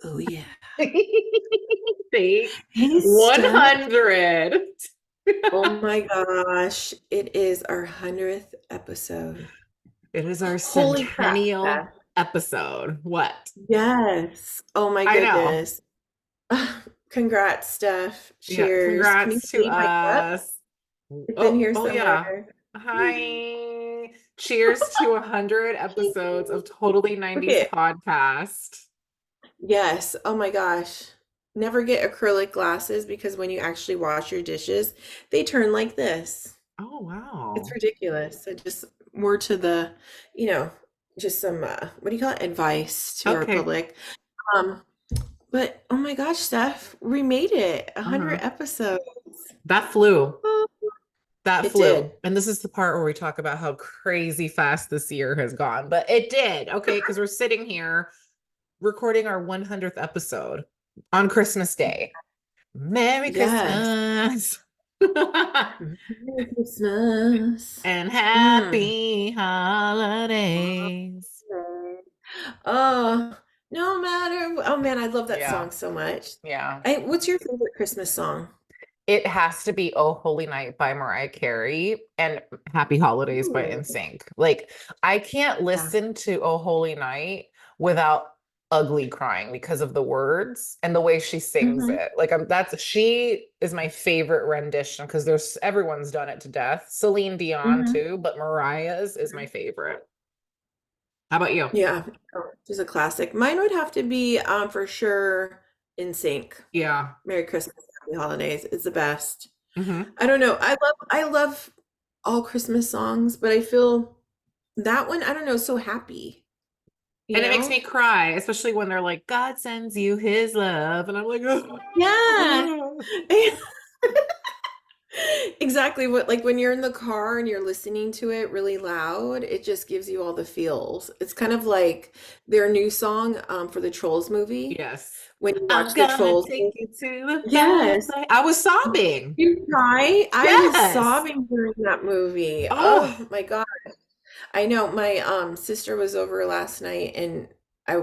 Oh yeah. Take Hey, Steph. 100. Oh my gosh. It is our 100th episode. It is our Holy crap, centennial Steph. episode. What? Yes. Oh my I know. goodness. Congrats, Steph. Yeah, Cheers. Can you congrats to see my cup? us. It's in Oh, here oh yeah. somewhere. Hi. Cheers to 100 episodes of Totally Look 90s it. podcast. Yes. Oh my gosh. Never get acrylic glasses because when you actually wash your dishes, they turn like this. Oh, It's wow. ridiculous. So just more to the, you know, just some what do you call it? Advice to our Okay. public. Um, but oh my gosh, Steph, we made it. 100 Uh-huh. episodes. That flew. Oh, That it flew. did. And this is the part where we talk about how crazy fast this year has gone. But it did, okay? Because we're sitting here recording our 100th episode on Christmas Day. Merry Yes. Christmas Merry Christmas. and Mm. happy holidays. Oh, no matter. Oh man, I love that Yeah, song so much. yeah. What's your favorite Christmas song? It has to be Oh Holy Night by Mariah Carey and Happy Holidays by Ooh. NSYNC. Like, I can't Yeah. listen to Oh Holy Night without ugly crying because of the words and the way she sings Hmm. it. Like, she is my favorite rendition because there's everyone's done it to death. Celine Dion Hmm. too, but Mariah's is my favorite. How about you? Yeah, oh, just a classic. Mine would have to be for sure In Sync. Yeah. Merry Christmas, Happy Holidays. It's the best. Hmm. I don't know. I love all Christmas songs, but I feel that one, I don't know, so happy, you And it makes know? me cry, especially when they're like, God sends you his love. And I'm like, Yeah. Exactly what like when you're in the car and you're listening to it really loud, it just gives you all the feels. It's kind of like their new song for the Trolls movie. yes. When you I'm watch the gonna Trolls take movie. you to the Yes. fireplace. I was sobbing. You cry? I was Yes. sobbing during that movie. Oh, Oh my God. I know my sister was over last night and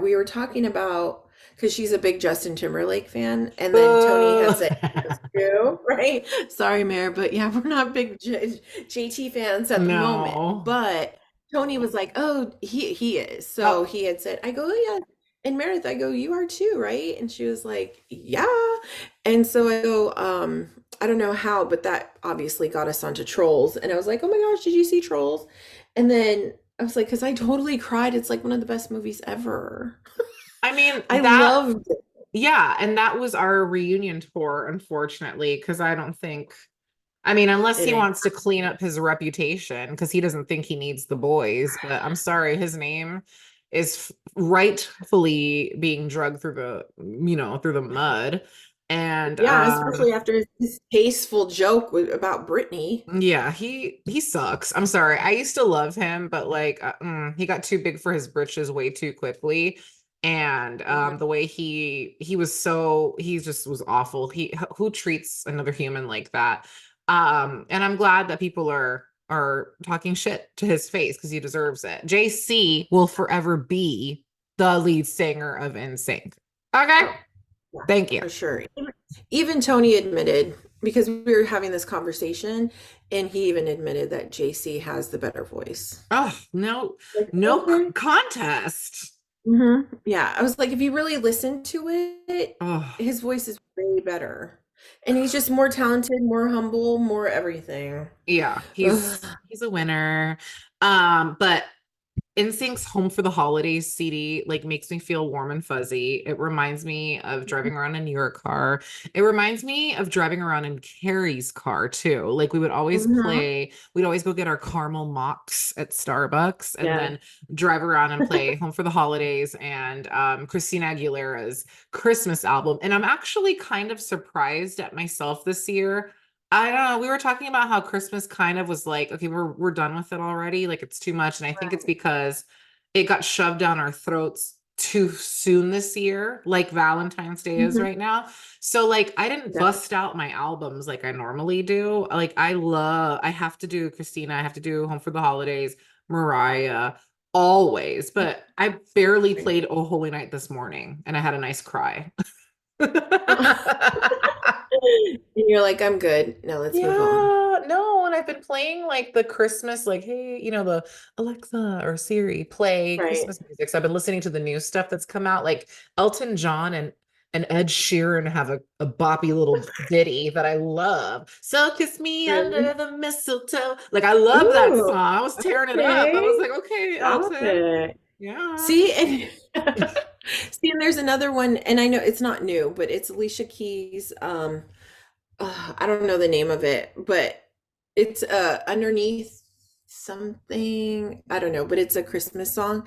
we were talking about because she's a big Justin Timberlake fan, and then Tony boo. had said he was too, right? Sorry, Mayor, but yeah, we're not big JT fans at the moment. No. But Tony was like, "Oh, he is." So Oh, he had said, "I go, oh, yeah." And Meredith, I go, "You are too, right?" And she was like, "Yeah." And so I go, I don't know how, but that obviously got us onto Trolls. And I was like, "Oh my gosh, did you see Trolls?" And then I was like, because I totally cried. It's like one of the best movies ever. I mean, I that, loved it. yeah. And that was our reunion tour, unfortunately, because I don't think, I mean, unless It he ain't. wants to clean up his reputation, because he doesn't think he needs the boys, but I'm sorry, his name is rightfully being drugged through through the mud. And Yeah, especially after his tasteful joke about Britney. yeah, he sucks. I'm sorry. I used to love him, but like he got too big for his britches way too quickly. And Mhm. the way he was so he just was awful. He who treats another human like that? And I'm glad that people are talking shit to his face because he deserves it. JC will forever be the lead singer of NSYNC. Okay, Oh, yeah, thank you. for sure. Even Tony admitted, because we were having this conversation, and he even admitted that JC has the better voice. Oh, no, Like, no okay. contest. Yeah, I was like, if you really listen to it, Oh, his voice is way better. And he's just more talented, more humble, more everything. yeah, Ugh. he's a winner. But NSYNC's Home for the Holidays CD like makes me feel warm and fuzzy. It reminds me of driving around in your car. It reminds me of driving around in Carrie's car too. Like Mhm. we'd always go get our caramel mocks at Starbucks and Yeah. then drive around and play Home for the Holidays and Christina Aguilera's Christmas album. And I'm actually kind of surprised at myself this year. I don't know. We were talking about how Christmas kind of was like, okay, we're done with it already. Like it's too much. And I think it's because it got shoved down our throats too soon this year, like Valentine's Day is Mhm. right now. So like I didn't Yeah. bust out my albums like I normally do. Like I have to do Christina, I have to do Home for the Holidays, Mariah, always, but I barely played Oh Holy Night this morning and I had a nice cry. And you're like, I'm good. Now let's move on. Yeah, no, and I've been playing like the Christmas, like, hey, the Alexa or Siri play Right. Christmas music. So I've been listening to the new stuff that's come out, like Elton John and Ed Sheeran have a boppy little ditty that I love. So kiss me under Really? the mistletoe. Like I love that Ooh, song. I was tearing it up. I was okay. like, okay, Stop Elton. it. Yeah. See, and see, and there's another one, and I know it's not new, but it's Alicia Keys. I don't know the name of it, but it's underneath something. I don't know, but it's a Christmas song.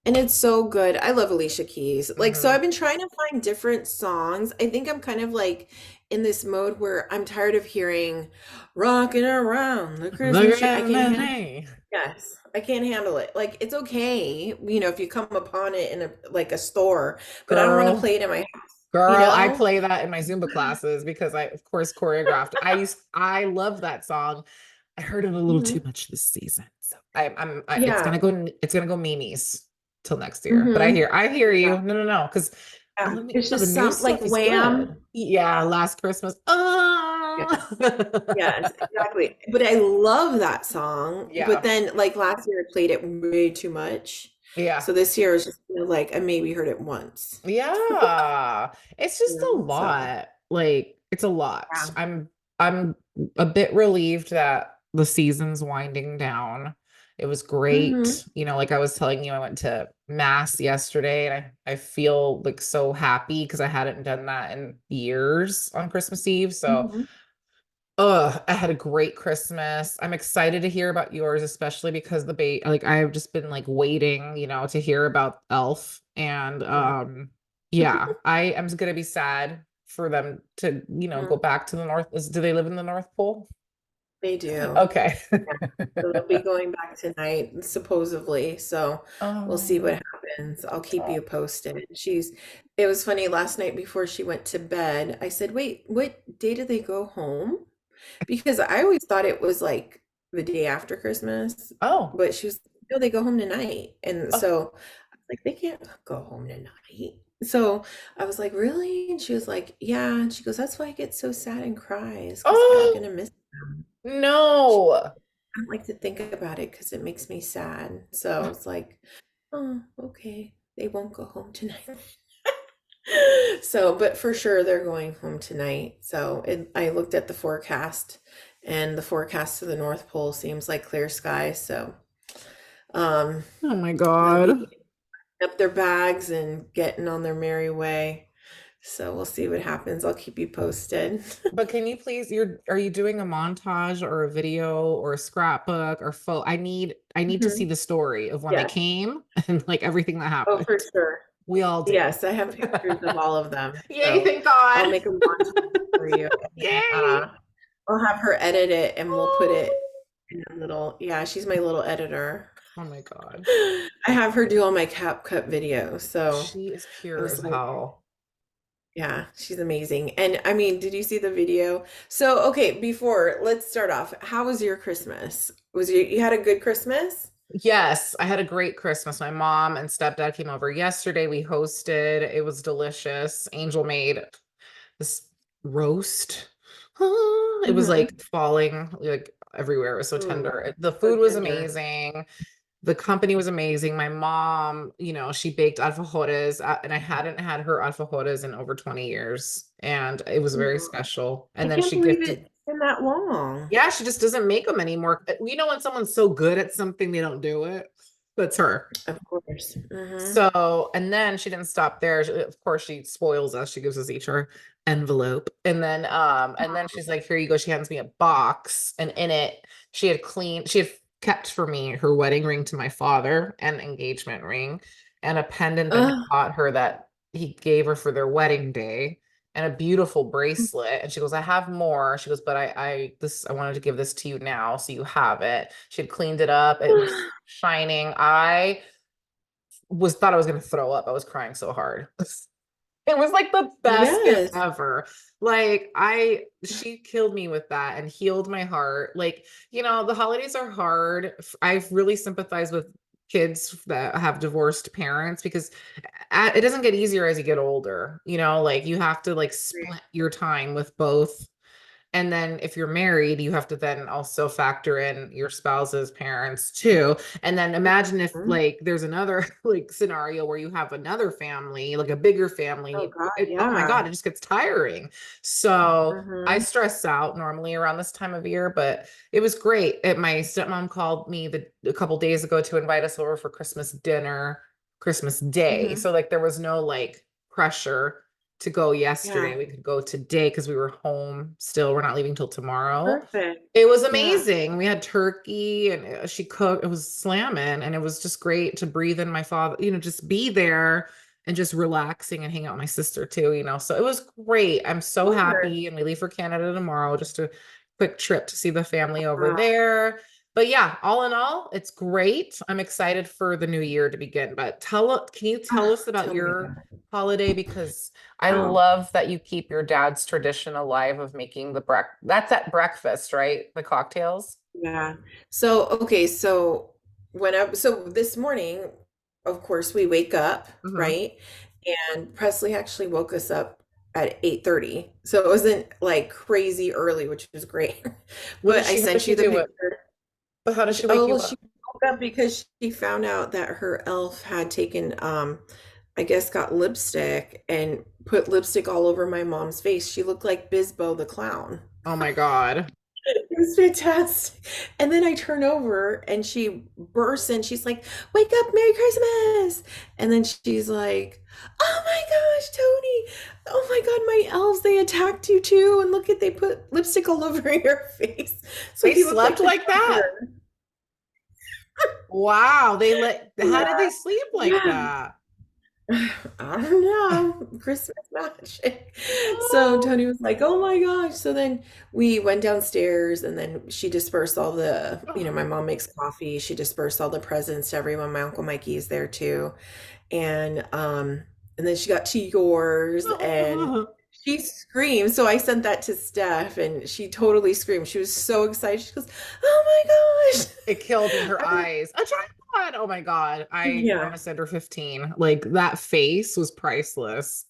And it's so good. I love Alicia Keys. Like, so Mhm. I've been trying to find different songs. I think I'm kind of like in this mode where I'm tired of hearing rocking around the Look Christmas tree. I at can't handle me. Yes, I can't handle it. Like, it's okay, if you come upon it in a store, but I don't want to Girl. play it in my house, you Girl, I know? play that in my Zumba classes because I, of course, choreographed. I love that song. I heard it a little too Hmm. much this season, so Yeah. it's gonna go Mimi's till next year. But Hmm. I hear Yeah. you. No, because Yeah. let me, It's the just new some like stuff is Wham. good. Yeah, last Christmas. Yeah. Oh, Yes, exactly. But I love that song. But yeah, then, like last year, I played it way too much. yeah. So this year is just like I maybe heard it once. Yeah. It's just a So lot. Like it's a lot. yeah. I'm a bit relieved that the season's winding down. It was Hmm. great. Like I was telling you, I went to mass yesterday and I feel like so happy because I hadn't done that in years on Christmas Eve. So Hmm. I had a great Christmas. I'm excited to hear about yours, especially because like I've just been like waiting, to hear about Elf. And Yeah. yeah, I am gonna be sad for them to, go Mhm. back to the North. Do they live in the North Pole? They do. Okay. Yeah. So they'll be going back tonight, supposedly. So we'll see Oh, what happens. I'll keep oh, you posted. It was funny last night before she went to bed. I said, wait, what day did they go home? Because I always thought it was like the day after Christmas, oh, but she was, no, they go home tonight. And oh, so I was like, they can't go home tonight. So I was like, really? And she was like, yeah. And she goes, that's why I get so sad and cries because I'm oh, gonna miss them. She, no. I don't like to think about it because it makes me sad. So it's like, oh, okay. They won't go home tonight. So, but for sure they're going home tonight. So I looked at the forecast, and the forecast to the North Pole seems like clear skies. So, um, Oh my they'll be God. up their bags and getting on their merry way. So we'll see what happens. I'll keep you posted. But can you please, are you doing a montage or a video or a scrapbook or photo? I need to see Mhm. the story of when they Yes. came and like everything that Oh, happened. for sure. We all do. Yes, I have pictures of all of them. Yay, So thank God. I'll make a montage for you. And, Yay. I'll have her edit it and we'll put Oh. it in a little, yeah, she's my little editor. Oh my God. I have her do all my CapCut videos. So She is I pure was as like, hell. yeah, she's amazing. And I mean, did you see the video? So, okay, let's start off. How was your Christmas? You had a good Christmas? Yes, I had a great Christmas. My mom and stepdad came over yesterday. We hosted. It was delicious. Angel made this roast. It was Mm-hmm. like falling like everywhere. It was so Ooh, tender. The so food was tender. amazing. The company was amazing. My mom, she baked alfajores, and I hadn't had her alfajores in over 20 years, and it was very Oh, special. I And then can't she believe gifted, it's been that long. yeah, she just doesn't make them anymore. When someone's so good at something, they don't do it. That's her. Of course. Mm-hmm. So, and then she didn't stop there. Of course, she spoils us. She gives us each our envelope. And then she's like, here you go. She hands me a box, and in it, she had kept for me her wedding ring to my father, an engagement ring, and a pendant that he Uh, bought her that he gave her for their wedding day, and a beautiful bracelet. And she goes, I have more. She goes, but I wanted to give this to you now, so you have it. She had cleaned it up. It was shining. I was thought I was going to throw up. I was crying so hard. It was like the best gift yes. ever. She killed me with that and healed my heart. Like, the holidays are hard. I really sympathize with kids that have divorced parents because it doesn't get easier as you get older. Like you have to like split your time with both. And then if you're married, you have to then also factor in your spouse's parents too. And then imagine if Mhm. like there's another like scenario where you have another family, like a bigger Oh family. God, Oh my God, yeah. it just gets tiring. So I Hmm. stress out normally around this time of year, but it was great. My stepmom called me a couple days ago to invite us over for Christmas dinner, Christmas Day. Hmm. So like there was no like pressure to go Yeah. yesterday. We could go today because we were home still. We're not leaving till tomorrow. Perfect. It was Yeah. amazing. We had turkey and she cooked. It was slamming and it was just great to breathe in my father, just be there and just relaxing and hang out with my sister too, So it was great. I'm so Sure. happy. And we leave for Canada tomorrow, just a quick trip to see the family over Wow. there. But yeah, all in all, it's great. I'm excited for the new year to begin. But can you tell Ah, us about tell me your about it. holiday? Because I Wow. love that you keep your dad's tradition alive of making that's at breakfast, right? The cocktails. Yeah. So, okay, so this morning, of course, we wake up, Hmm. right? And Presley actually woke us up at 8:30. So it wasn't like crazy early, which was great. But I How does sent she you the do it? picture. But how does she wake Oh, you well, she up? woke up because she found out that her elf had taken, I guess, got lipstick and put lipstick all over my mom's face. She looked like Bisbo the clown. Oh my God. It was fantastic. And then I turn over and she bursts in. She's like, "Wake up, Merry Christmas." And then she's like, "Oh my gosh, Tony. Oh my God, my elves, they attacked you too. And look at, they put lipstick all over your face. So They you look slept like the like that? Joker." Wow. How did Yeah. they sleep like Yeah. that? I don't know. Christmas magic. So Oh. Tony was like, "Oh my gosh." So then we went downstairs and then she dispersed all my mom makes coffee. She dispersed all the presents to everyone. My Uncle Mikey is there too. And then she got to yours and she screamed. So I sent that to Steph and she totally screamed. She was so excited. She goes, "Oh my gosh." It killed me. Her eyes. A tripod. Oh my God. I want Yeah. to send her 15. Like that face was priceless.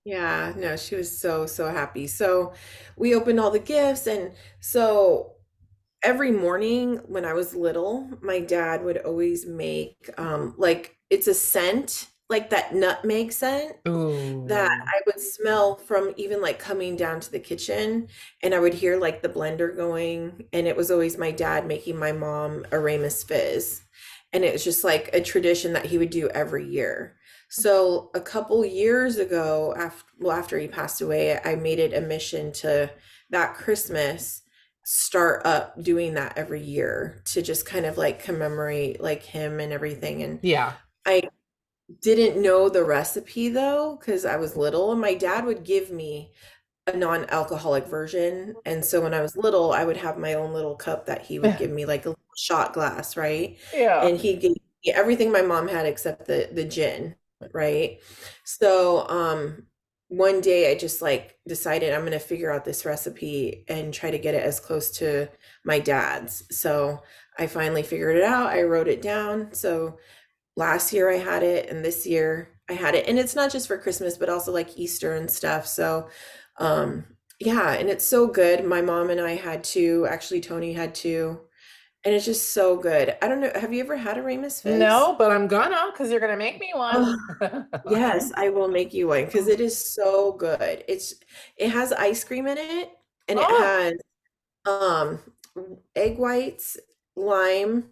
Yeah, no, she was so, so happy. So we opened all the gifts. And so every morning when I was little, my dad would always make like it's a scent, like that nutmeg scent that Ooh. I would smell from even like coming down to the kitchen, and I would hear like the blender going, and it was always my dad making my mom a Ramus Fizz. And it was just like a tradition that he would do every year. So a couple years ago, after he passed away, I made it a mission to that Christmas start up doing that every year to just kind of like commemorate like him and everything. And Yeah. I didn't know the recipe though, because I was little, and my dad would give me a non-alcoholic version. And so when I was little, I would have my own little cup that he would give me, like a little shot glass, right? Yeah. And he gave me everything my mom had except the gin, right? So one day I just like decided I'm gonna figure out this recipe and try to get it as close to my dad's. So I finally figured it out. I wrote it down. So last year I had it and this year I had it. And it's not just for Christmas, but also like Easter and stuff. So um yeah, and it's so good. My mom and I had two. Actually, Tony had two. And it's just so good. I don't know. Have you ever had a Ramus Fizz? No, but I'm gonna because you're gonna make me one. Oh, yes, I will make you one because it is so good. It has ice cream in it, and it Oh, has um egg whites, lime,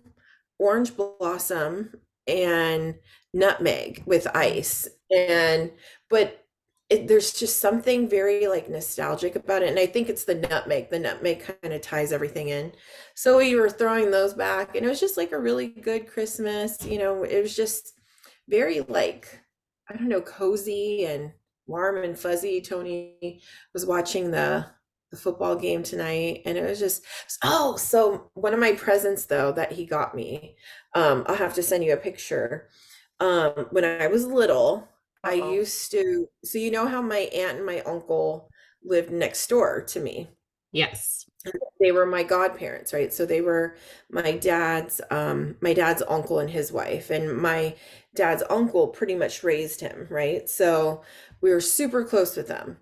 orange blossom, and nutmeg with ice. And but there's just something very like nostalgic about it. And I think it's the nutmeg. The nutmeg kind of ties everything in. So we were throwing those back, and it was just like a really good Christmas. It was just very like, I don't know, cozy and warm and fuzzy. Tony was watching the football game tonight, and it was just, oh, so one of my presents though that he got me, I'll have to send you a picture. When I was little, I uh-oh. used to, so you know how my aunt and my uncle lived next door to me. Yes. They were my godparents, right? So they were my dad's uncle and his wife, and my dad's uncle pretty much raised him, right? So we were super close with them.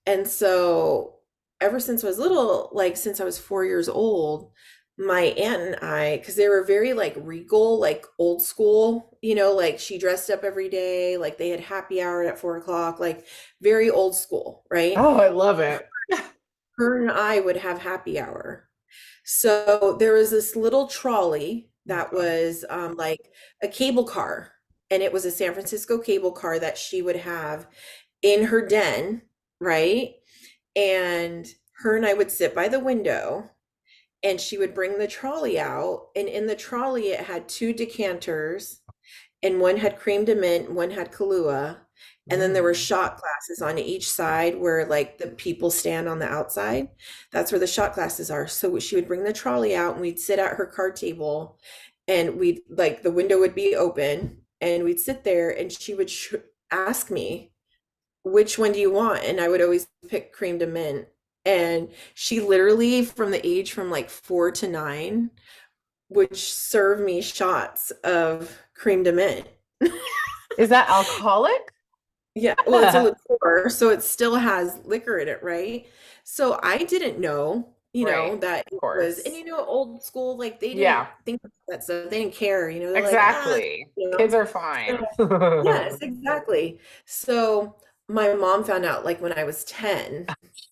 And so ever since I was little, like since I was 4 years old, my aunt and I, because they were very like regal, like old school, like she dressed up every day, like they had happy hour at 4 o'clock, like very old school, right? Oh, I love it. Her and I would have happy hour. So there was this little trolley Oh my that God. was like a cable car, and it was a San Francisco cable car that she would have in her den, right? And her and I would sit by the window, and she would bring the trolley out, and in the trolley it had two decanters, and one had cream de mint, one had Kahlua, and then there were Mm. shot glasses on each side where like the people stand on the outside. That's where the shot glasses are. So she would bring the trolley out and we'd sit at her card table, and we'd like the window would be open and we'd sit there, and she would ask me, which one do you want? And I would always pick cream de mint. And she literally, from the age from like 4 to 9, would serve me shots of cream de mint. Is that alcoholic? Yeah, well, it's a liqueur, so it still has liquor in it, right? So I didn't know, Right. that Of it was, and course. old school, like they didn't Yeah, think about that stuff. They didn't care, they're like, exactly. you Kids know. are So, fine. yes, exactly. So my mom found out like when I was 10,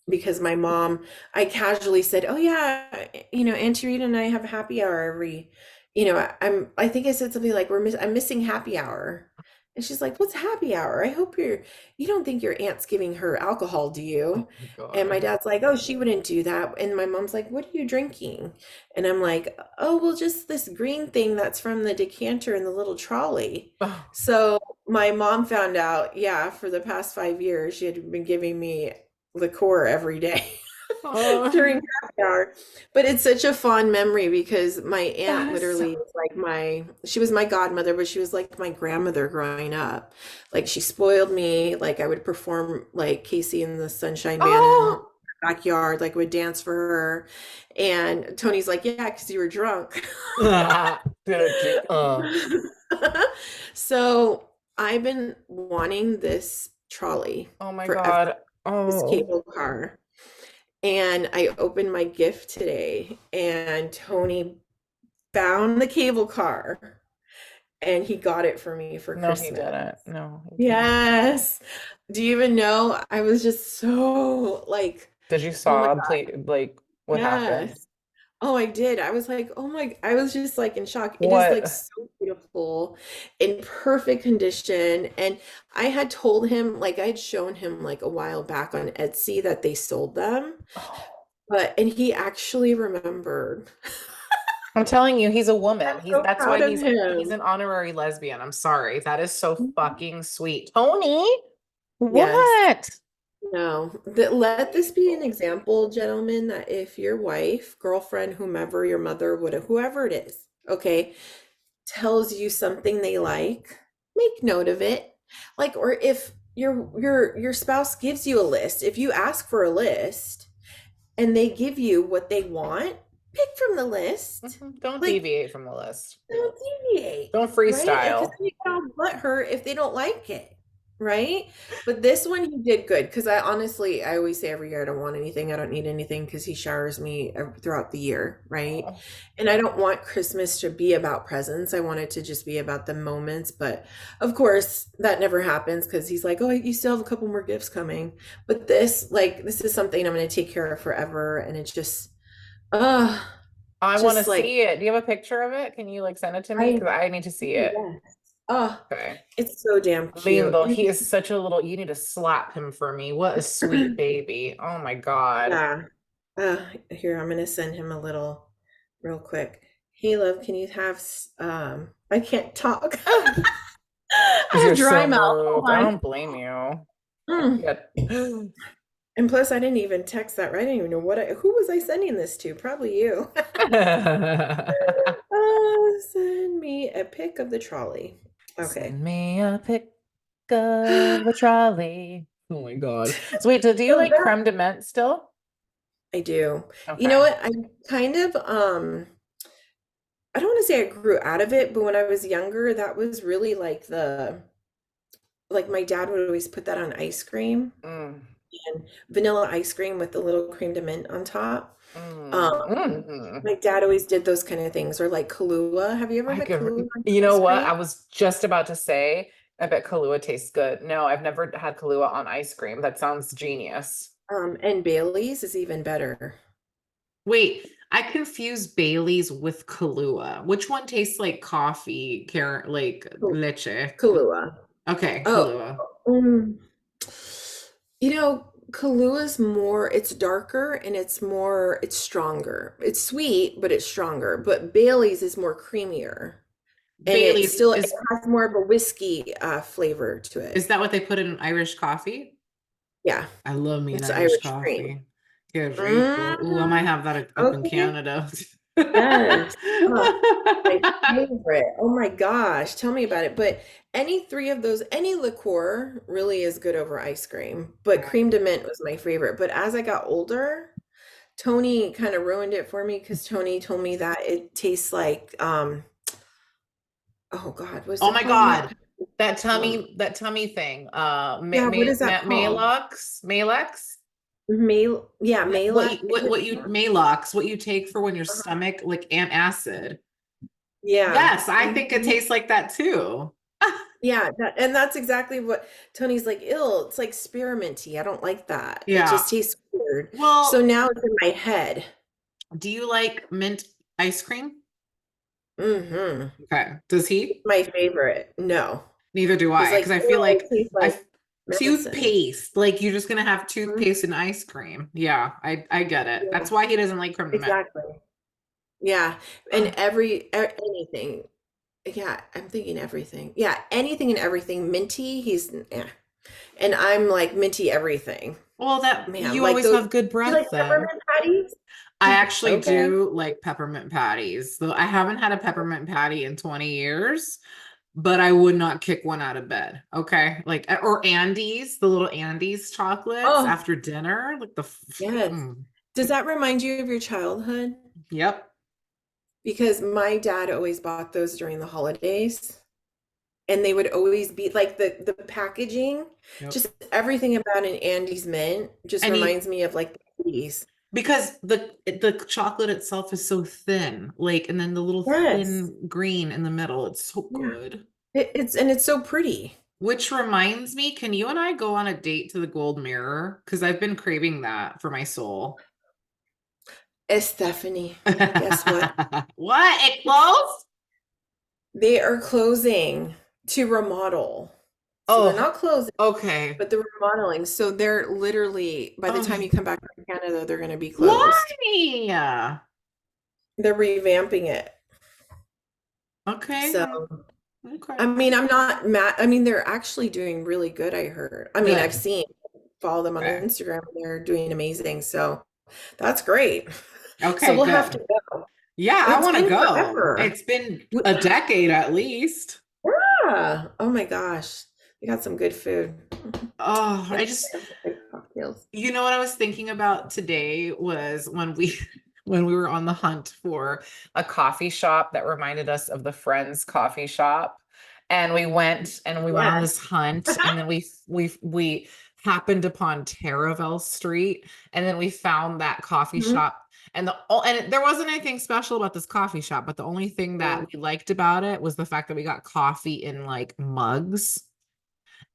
because my mom, I casually said, "Oh yeah, Auntie Rita and I have happy hour every, I think I said something like I'm missing happy hour." And she's like, "What's happy hour? I hope you don't think your aunt's giving her alcohol, do Oh you?" my And my God. dad's like, "Oh, she wouldn't do that." And my mom's like, "What are you drinking?" And I'm like, "Oh, well, just this green thing that's from the decanter in the little trolley." Oh. So my mom found out, yeah, for the past 5 years, she had been giving me liqueur every day during Oh. happy hour. But it's such a fond memory because my aunt That's literally so was like she was my godmother, but she was like my grandmother growing up. Like she spoiled me. Like I would perform like Casey and the Sunshine Band in her oh. backyard, like would dance for her. And Tony's like, yeah, because you were drunk. So I've been wanting this trolley Oh my forever, God. this Oh. cable car. And I opened my gift today, and Tony found the cable car and he got it for me for No, he Christmas. didn't. No, he didn't. Yes. Do you even know? I was just so like, Did you oh my sob, God, please? Like, what happened? yes. Oh, I did. I was like, oh my, I was just like in shock. It is like What? so beautiful, in perfect condition. And I had told him, like, I had shown him like a while back on Etsy that they sold them, Oh. and he actually remembered. I'm telling you, he's a woman. I'm so That's why proud of he's him. an honorary lesbian. I'm sorry. That is so fucking sweet. Tony, Yes. what? No, let this be an example, gentlemen, that if your wife, girlfriend, whomever, your mother, whatever, whoever it is, okay, tells you something they like, make note of it. Like, or if your spouse gives you a list, if you ask for a list and they give you what they want, pick from the list. Don't Like, deviate from the list. don't deviate, Don't right? Because freestyle. then you can let her if they don't like it, right? But this one he did good because I honestly, I always say every year I don't want anything, I don't need anything because he showers me throughout the year, right? Oh, And I don't want Christmas to be about presents. I want it to just be about the moments. But of course, that never happens because he's like, "Oh, you still have a couple more gifts coming." But this is something I'm going to take care of forever, and it's uh, I want to just like see it. Do you have a picture of it? Can you like send it to me? I Because I need to see it. yes. Oh, Okay. it's so damn cute. Lindo, And he is such a little, you need to slap him for me. What a sweet baby. Oh my God. yeah. Here, I'm gonna send him a little real quick. Hey, love, can you have I can't talk. I Because have you're dry so mouth. Hold moved. I on. don't blame you. Mm. Yeah. And plus, I didn't even text that right. I didn't even know who was I sending this to? Probably you. Send me a pic of the trolley. Okay. Send me a pic of the trolley. Oh my God. So wait, do you So like creme de menthe still? I do. You know Okay. what? I kind of I don't want to say I grew out of it, but when I was younger, that was really like the like my dad would always put that on ice cream Mm, and vanilla ice cream with a little cream de mint on top. Um, mm, mm. my dad always did those kind of things, or like Kahlua. Have you ever I had could, Kahlua on you know ice what? cream? I was just about to say, I bet Kahlua tastes good. No, I've never had Kahlua on ice cream. That sounds genius. And Bailey's is even better. Wait, I confuse Bailey's with Kahlua. Which one tastes like coffee, like Kal- leche? Kahlua. Okay, Oh, Kahlua. mm, Kalua's more, it's darker and it's stronger. It's sweet, but it's stronger. But Bailey's is more creamier. And Bailey's it has more of a whiskey flavor to is it. that what they put in Irish coffee? Yeah, I love me an it's Irish Irish cream. coffee. Que rico. Ooh, I might Mm, have that up in okay, Canada. yes. Oh, my favorite. Oh my gosh, tell me about it. But any three of those, any liqueur really is good over ice cream. But cream de mint was my favorite. But as I got older, Tony kind of ruined it for me because Tony told me that it tastes like oh God, what's Oh it my called? Not God. That um, tummy thing. yeah, what is that called? Malox. Yeah, Malak. Malox, what you take for when your Uh-huh. stomach like acid. Yeah. Yes, I think it Mhm. tastes like that too. Yeah, and that's exactly what Tony's like, ill. It's like spearminty. I don't like that. It Yeah. just tastes weird. So Well, now it's in my head. do you like mint ice cream? Hmm. Okay. Does It's he? my favorite. No. Neither do He's I, like, because I feel ew, like it tastes I like medicine. toothpaste, like you're just gonna have Mhm. toothpaste and ice cream. Yeah, I get it. Yeah, That's why he doesn't like creme de menthe. exactly. Yeah. And anything. Yeah, I'm thinking everything. Yeah, anything and everything minty, yeah. And I'm like minty everything. Well, that Man, you like always those, have good you like breath then. peppermint patties? I actually Okay. do like peppermint patties, though I haven't had a peppermint patty in 20 years, but I would not kick one out of bed. Okay. Like, or Andes, the little Andes chocolates Oh, after dinner. Like yes. mm, Does that remind you of your childhood? yep. Because my dad always bought those during the holidays, and they would always be like the packaging, Yep. just everything about an Andes mint just And he reminds me of like the 80s. because the chocolate itself is so thin, like, and then the little Yes. thin green in the middle. It's so Yeah. good. It's so pretty. Which reminds me, can you and I go on a date to the Gold Mirror? Because I've been craving that for my soul. Stephanie, guess what? What? It closed? They are closing to remodel. So they're Oh, not closing, okay. but they're remodeling. So they're literally, by the time Oh, you come back from Canada, they're going to be closed. why? They're revamping it. Okay. So, Okay. I mean, I'm not mad. I mean, they're actually doing really good, I heard. I mean, I've Good. seen, follow them on Okay. Instagram. They're doing amazing. So that's great. So Okay, we'll have to good. go. Yeah, I It's want to been go. forever. It's been a decade at least. Yeah. Oh my gosh. We got some good food. Oh, And like cocktails. you know what I was thinking about today was when we when we were on the hunt for a coffee shop that reminded us of the Friends coffee shop. And we went on Yes. this hunt and then we happened upon Taravel Street and then we found that coffee Mhm. shop and there wasn't anything special about this coffee shop, but the only thing that Mm. we liked about it was the fact that we got coffee in like mugs.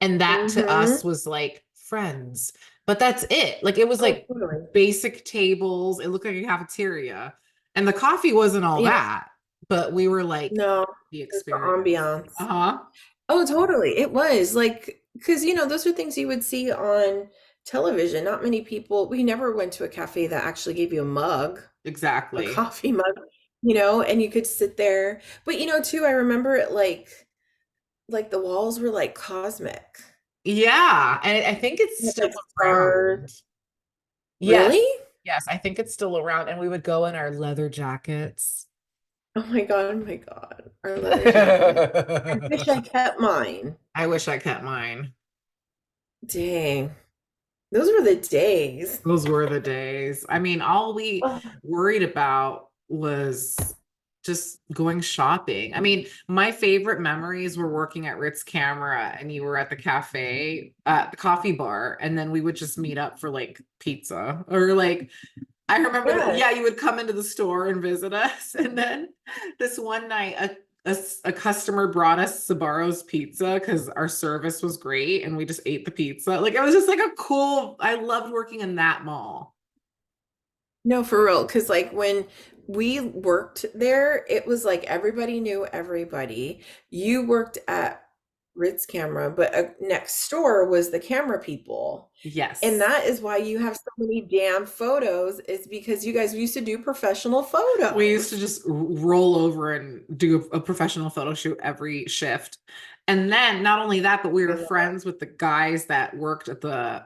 And that to us Mhm. was like friends. But that's it. Like it was Oh, like totally. basic tables. It looked like a cafeteria. And the coffee wasn't all Yeah. that, but we were like No, the it's the experience. ambiance. Uh-huh. Oh, totally. It was like, because, those are things you would see on television. Not many people, we never went to a cafe that actually gave you a mug, a Exactly. coffee mug, and you could sit there. But, too, I remember it like the walls were like cosmic. Yeah. And I think it's It had still like stars. around. Yes. Really? Yes, I think it's still around. And we would go in our leather jackets. Oh my God, oh my God. Our leather jacket. I wish I kept mine. I wish I kept mine. Dang. Those were the days. Those were the days. I mean, all we Oh, worried about was just going shopping. I mean, my favorite memories were working at Ritz Camera and you were at the cafe, at the coffee bar, and then we would just meet up for like pizza or like I remember that, yes. yeah, you would come into the store and visit us. And then this one night, a customer brought us Sabaro's pizza because our service was great and we just ate the pizza. Like it was just like a cool, I loved working in that mall. No, for real. Because, like, when we worked there, it was like everybody knew everybody. You worked at Ritz Camera, but next door was the camera people. And Yes. that is why you have so many damn photos, is because you guys used to do professional We used to photos. just roll over and do a professional photo shoot every shift. And then not only that, but we I were know. friends with the guys that worked at the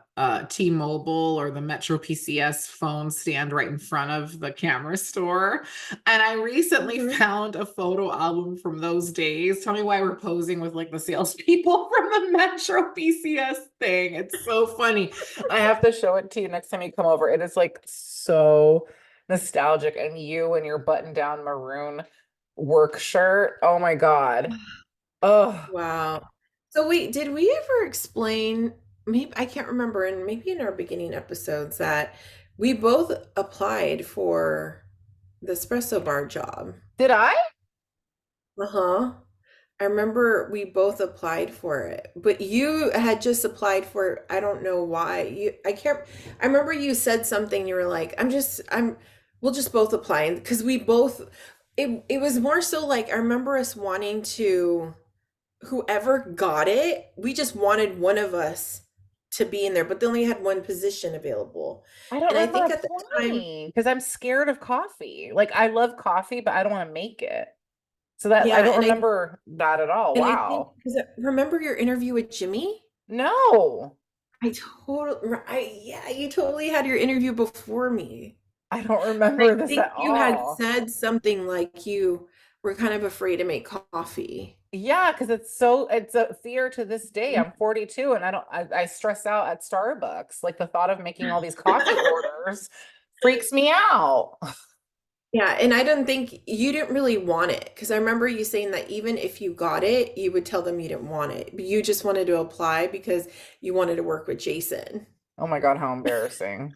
T-Mobile or the Metro PCS phone stand right in front of the camera store. And I recently Mhm. found a photo album from those days. Tell me why we're posing with like the salespeople from the Metro PCS thing. It's so funny. I have to show it to you next time you come over. It is like so nostalgic. And you and your button down maroon work shirt. Oh my God. Oh, Wow. So wait, did we ever explain, maybe I can't remember, and maybe in our beginning episodes, that we both applied for the espresso bar job? did I? Uh-huh. I remember we both applied for it, but you had just applied for, I don't know why. I can't, I remember you said something, you were like, we'll just both apply. Because we both, it was more so like, I remember us wanting to, whoever got it, we just wanted one of us to be in there, but they only had one position available. I don't And I remember think at the time, applying because I'm scared of coffee. Like I love coffee, but I don't want to make it. So that I yeah, don't remember that at all. and I think, Wow. because remember your interview with Jimmy? No, Yeah, you totally had your interview before me. I don't I remember this think at you had all. said something like you were kind of afraid to make coffee. Yeah, because it's a fear to this day. Mhm. I'm 42 and I stress out at Starbucks. Like the thought of making all these coffee orders freaks me out. Yeah, and I don't think you didn't really want it, because I remember you saying that even if you got it, you would tell them you didn't want it, but you just wanted to apply because you wanted to work with Jason. Oh my God, how embarrassing.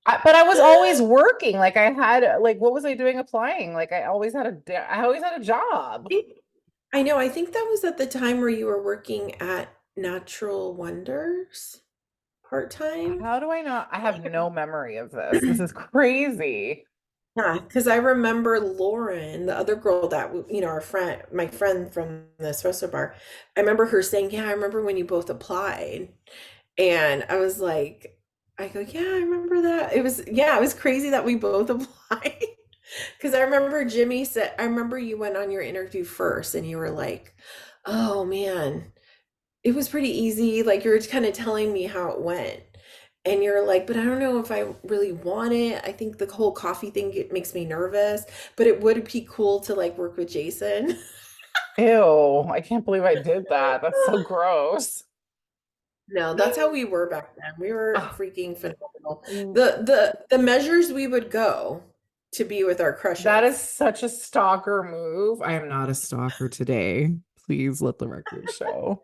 But I was always working. Like I had like what was I doing applying? Like I always had a job. I know, I think that was at the time where you were working at Natural Wonders part-time. How do I not? I have no memory of this. This is crazy. Yeah, because I remember Lauren, the other girl that, our friend, my friend from the espresso bar, I remember her saying, yeah, I remember when you both applied. And I was like, I go, yeah, I remember that. Yeah, it was crazy that we both applied. Because I remember Jimmy said, I remember you went on your interview first and you were like, oh man, it was pretty easy. Like you were kind of telling me how it went. And you're like, but I don't know if I really want it. I think the whole coffee thing, it makes me nervous, but it would be cool to like work with Jason. Ew, I can't believe I did that. That's so gross. No, that's how we were back then. We were Ah, freaking phenomenal. mm, The measures we would go to be with our that is crushes. such a stalker move. I am not a stalker today. Please let the record show.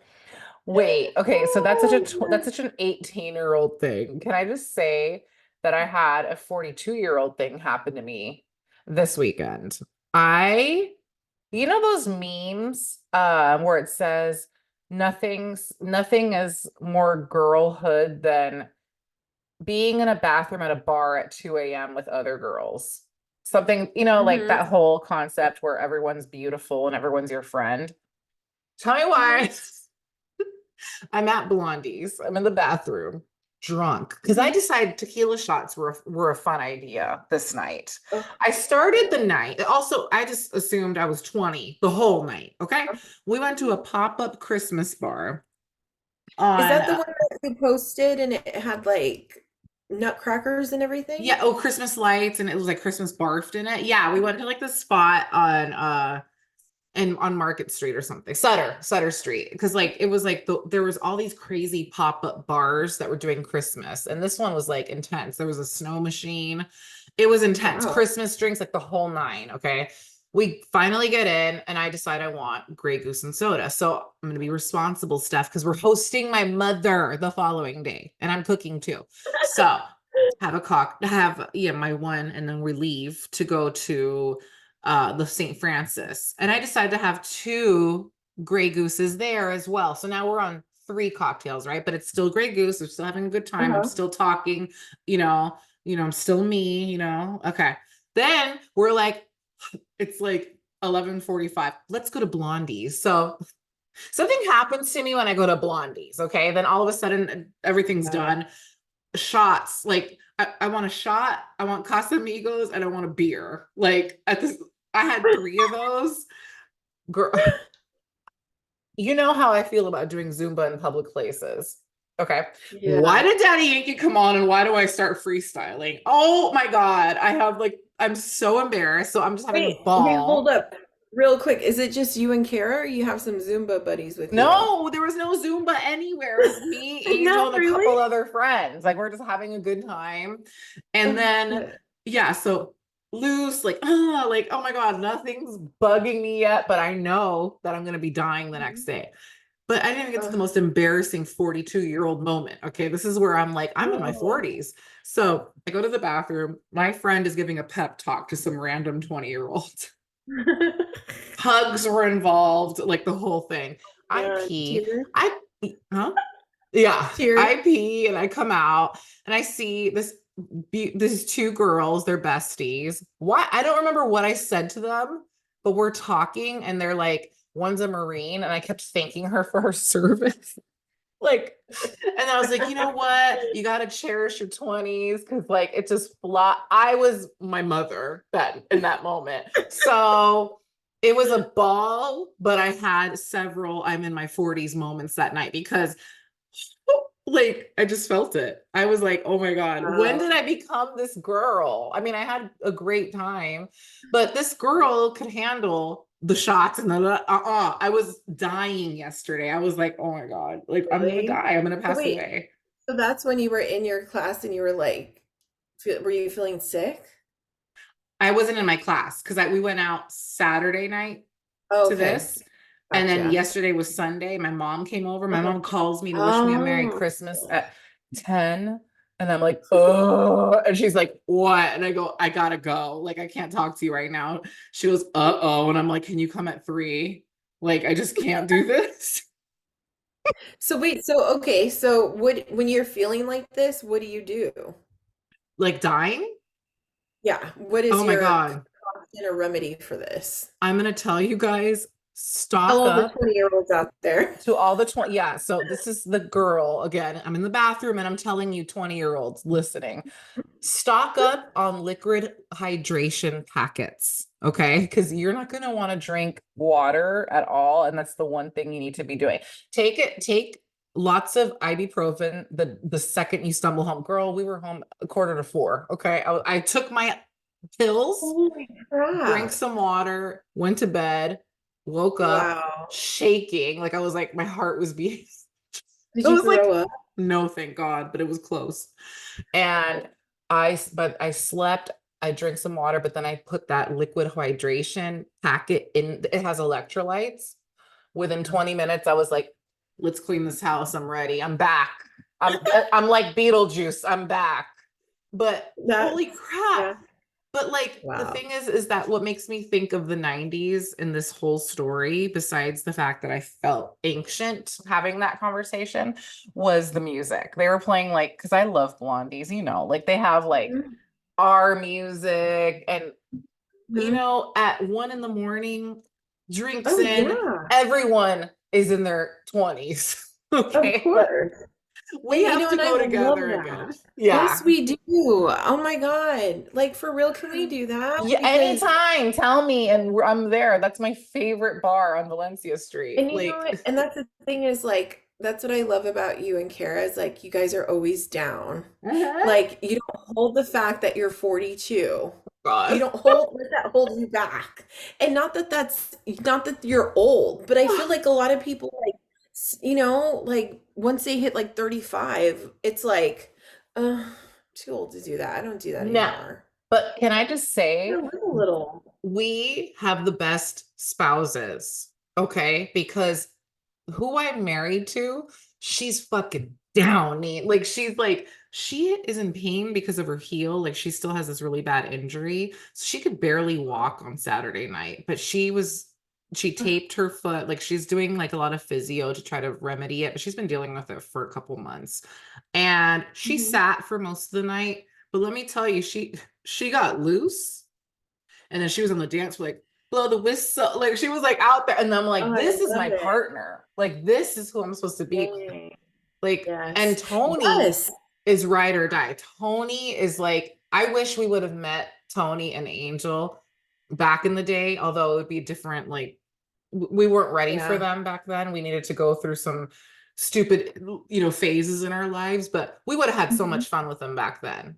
Wait, okay, so Oh, that's man. such an 18-year-old thing. Can I just say that I had a 42-year-old thing happen to me this weekend? I You know those memes where it says nothing is more girlhood than being in a bathroom at a bar at 2 a.m. with other girls. Something, like Mhm. that whole concept where everyone's beautiful and everyone's your friend. Tell me why. I'm at Blondie's. I'm in the bathroom, drunk, because I Mhm. decided tequila shots were a fun idea this night. Oh, I started the night. Also, I just assumed I was 20 the whole night. Okay. We went to a pop-up Christmas bar is on that the one that you posted and it had like nutcrackers and everything? yeah, oh, Christmas lights, and it was like Christmas barfed in it. Yeah, we went to like the spot on and on Market Street or something, Sutter Street, because like it was like there was all these crazy pop-up bars that were doing Christmas, and this one was like intense. There was a snow machine. It was intense. Wow. Christmas drinks, like the whole nine. Okay. We finally get in, and I decide I want Grey Goose and soda. So I'm going to be responsible, Steph, because we're hosting my mother the following day, and I'm cooking too. So have yeah, my one, and then we leave to go to the St. Francis. And I decided to have two Grey Gooses there as well. So now we're on three cocktails, right? But it's still Grey Goose. We're still having a good time. I'm Uh-huh. still talking, I'm still me. Okay. Then we're like, it's like 11:45. Let's go to Blondie's. So something happens to me when I go to Blondie's. Okay. Then all of a sudden everything's Yeah. done. Shots. Like I want a shot, I want Casamigos, and I want a beer. Like I had three of those. Girl, you know how I feel about doing Zumba in public places. Okay. Why Yeah. did Daddy Yankee come on, and why do I start freestyling? Oh my God. I'm so embarrassed. So I'm just having a Wait, hold ball. up. Real quick. Is it just you and Kara, or you have some Zumba buddies with you? No, there was no Zumba anywhere. It was me, Angel, Not and a really? couple other friends. Like we're just having a good time. And Oh, then, shit. yeah, so loose, like, oh my God, nothing's bugging me yet, but I know that I'm gonna be dying the next day. But I didn't get to the Ugh. most embarrassing 42-year-old moment. Okay, this is where I'm like, I'm in my Oh. 40s. So I go to the bathroom. My friend is giving a pep talk to some random 20-year-old. Hugs were involved, like the whole thing. I Yeah. pee. Tears. Huh? Yeah, Tears. I pee and I come out and I see these two girls, they're besties. Why? I don't remember what I said to them, but we're talking and they're like, one's a Marine, and I kept thanking her for her service. Like, and I was like, you know what? You got to cherish your 20s because, like, it just fly. I was my mother that in that moment. So it was a ball, but I had several I'm in my 40s moments that night because, like, I just felt it. I was like, oh my God, when did Wow. I become this girl? I mean, I had a great time, but this girl could handle the shots and I was dying yesterday. I was like, oh my God, like I'm gonna Really? die. I'm gonna So pass wait, away. so that's when you were in your class and you were like, were you feeling sick? I wasn't in my class because we went out Saturday night Oh, to okay. this. And then Gotcha. yesterday was Sunday. My mom came over. My Uh-huh. mom calls me to wish me a Merry Oh. Christmas at 10. And I'm like, oh, and she's like, what? And I go, I gotta go. Like, I can't talk to you right now. She goes, uh-oh. And I'm like, can you come at 3? Like, I just can't do this. So wait, so okay, so when you're feeling like this, what do you do? Like dying? Yeah, what Oh is my your God. constant or remedy for this? I'm gonna tell you guys, Tell stock all the up 20-year-olds out there. to all the 20. Yeah, so this is the girl again. I'm in the bathroom and I'm telling you 20-year-olds listening, stock up on liquid hydration packets, okay? Because you're not going to want to drink water at all, and that's the one thing you need to be doing. Take lots of ibuprofen the second you stumble home. Girl, we were home a quarter to 4, okay? I took my pills, Holy drank crap. some water, went to bed, woke up Wow. shaking, like I was like my heart was beating. Did It you was like, throw up? no, thank God, but it was close. And but I slept, I drank some water, but then I put that liquid hydration packet in, it has electrolytes. Within 20 minutes, I was like, let's clean this house. I'm ready. I'm back. I'm like Beetlejuice. I'm back. But holy That's, crap. yeah. But like the Wow. thing is that what makes me think of the 90s in this whole story, besides the fact that I felt ancient having that conversation, was the music. They were playing like, because I love Blondies, like they have like Mhm. our music and Mhm. at 1 in the morning, drinks Oh, in, yeah. everyone is in their 20s. Of Okay. But course. we And have to and I go love together again. that. Yeah. Yes, we do. Oh my God. Like for real, can we do that? Yeah, Because anytime, tell me, and I'm there. That's my favorite bar on Valencia Street. and you know Like, what? And that's the thing is like that's what I love about you and Kara is like you guys are always down. uh-huh. Like you don't hold the fact that you're 42. You God. don't let that hold you back. And not that you're old, but I feel like a lot of people like like once they hit like 35, it's like too old to do that. I don't do that No. anymore. But can I just Yeah, say, live a little. We have the best spouses, okay? Because who I'm married to, she's fucking downy. Like she's like she is in pain because of her heel. Like she still has this really bad injury. So she could barely walk on Saturday night, but she taped her foot. Like she's doing like a lot of physio to try to remedy it, but she's been dealing with it for a couple months. And she Mhm. sat for most of the night, but let me tell you, she got loose and then she was on the dance floor, like, blow the whistle. Like she was like out there. And I'm Oh, like, I this is love my it. partner. Like, this is who I'm supposed to be with. Dang. Like, and Yes. Tony Yes. is ride or die. Tony is like, I wish we would have met Tony and Angel back in the day, although it would be different. Like, we weren't ready for Yeah. them back then. We needed to go through some stupid, phases in our lives, but we would have had so Mhm. much fun with them back then.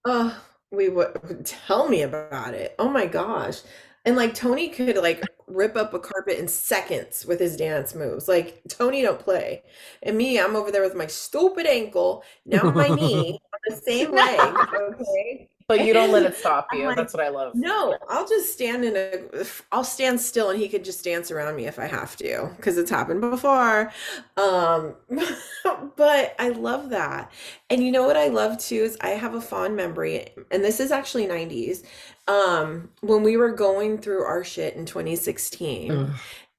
Oh, we would tell me about it. Oh my gosh. And like Tony could like rip up a carpet in seconds with his dance moves. Like Tony don't play. And me, I'm over there with my stupid ankle, now my knee on the same leg, okay? but you don't let And it stop I'm you. like, That's what I love. no, I'll stand still and he could just dance around me if I have to, because it's happened before. Um, but I love that. And you know what I love too is I have a fond memory, and this is actually 90s, when we were going through our shit in 2016. Ugh.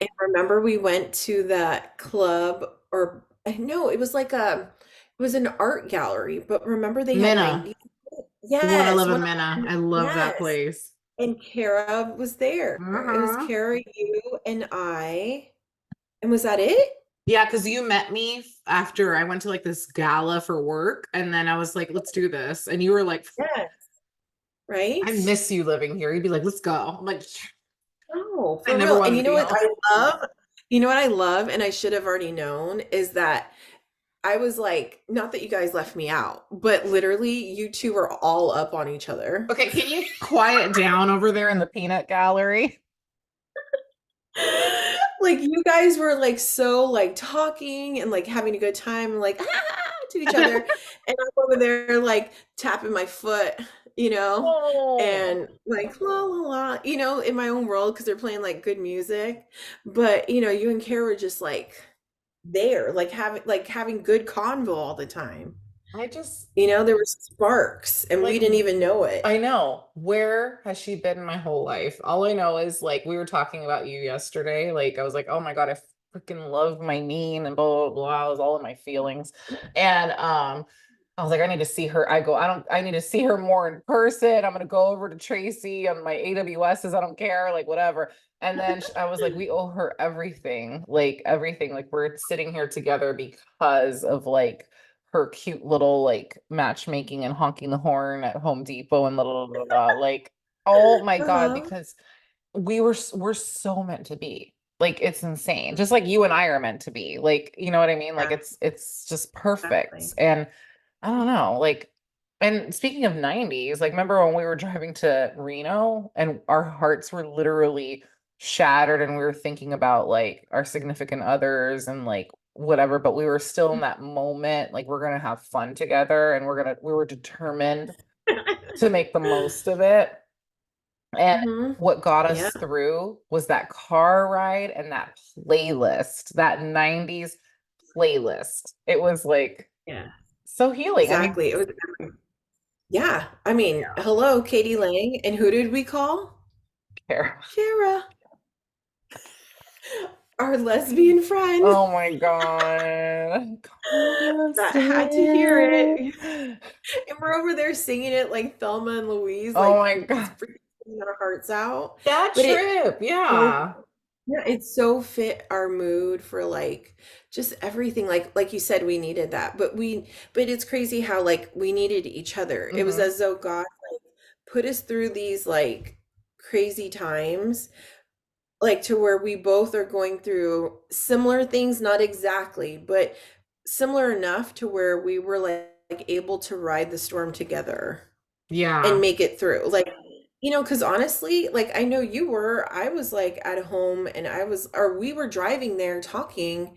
And remember we went to that club or no, it was an art gallery, but remember they had Minna, 90s. one Yes, eleven Minna. I love that yes. place. And Kara was there. It was Uh-huh. Kara, you, and I. And was that it? Yeah, because you met me after I went to like this gala for work, and then I was like, let's do this. And you were like, Yes, I right? miss you living here. You'd be like, let's go. I'm like, Oh, I for never real. And wanted to be home. you know what I love, and I should have already known, is that I was like, not that you guys left me out, but literally you two were all up on each other. Okay, can you quiet down over there in the Peanut gallery. Like you guys were like so like talking and like having a good time, like to each other, and I'm over there like tapping my foot, you know, Oh, and like la la la, in my own world because they're playing like good music, but you and Kara were just like there, like having good convo all the time. I just There were sparks, and we like didn't even know it. I know. Where has she been my whole life? All I know is like we were talking about you yesterday. Like I was like, oh my God, I freaking love my knee and blah blah blah. I was all in my feelings. And I was like, I need to see her. I need to see her more in person. I'm gonna go over to Tracy on my AWSs. I don't care, like whatever. And then I was like, we owe her everything, like everything. Like we're sitting here together because of like her cute little like matchmaking and honking the horn at Home Depot and blah, blah, blah, blah. Like, oh my God, Uh-huh. because we're so meant to be. Like it's insane. Just like you and I are meant to be. Like, you know what I mean? Like Yeah, it's just perfect. exactly. And I don't know, like and speaking of 90s, like remember when we were driving to Reno and our hearts were literally shattered and we were thinking about like our significant others and like whatever, but we were still in that moment, like we're gonna have fun together and we were determined to make the most of it. And Hmm. what got Yeah, us through was that car ride and that playlist, that 90s playlist. It was like yeah, so healing. I mean, exactly. Yeah, I mean, hello, Katie Lang, and who did we call? care. Kara, our lesbian friend Oh my God. that had to hear Constant. it. And we're over there singing it like Thelma and Louise, Oh like my just God. freaking singing our hearts out. That But it trip, so yeah. yeah, it so fit our mood for like just everything. Like you said, we needed that. But it's crazy how like we needed each other. It was Hmm. as though God like put us through these like crazy times, like to where we both are going through similar things, not exactly, but similar enough to where we were like able to ride the storm together and Yeah. make it through. Like Because honestly, like I know you were, I was like at home and or we were driving there talking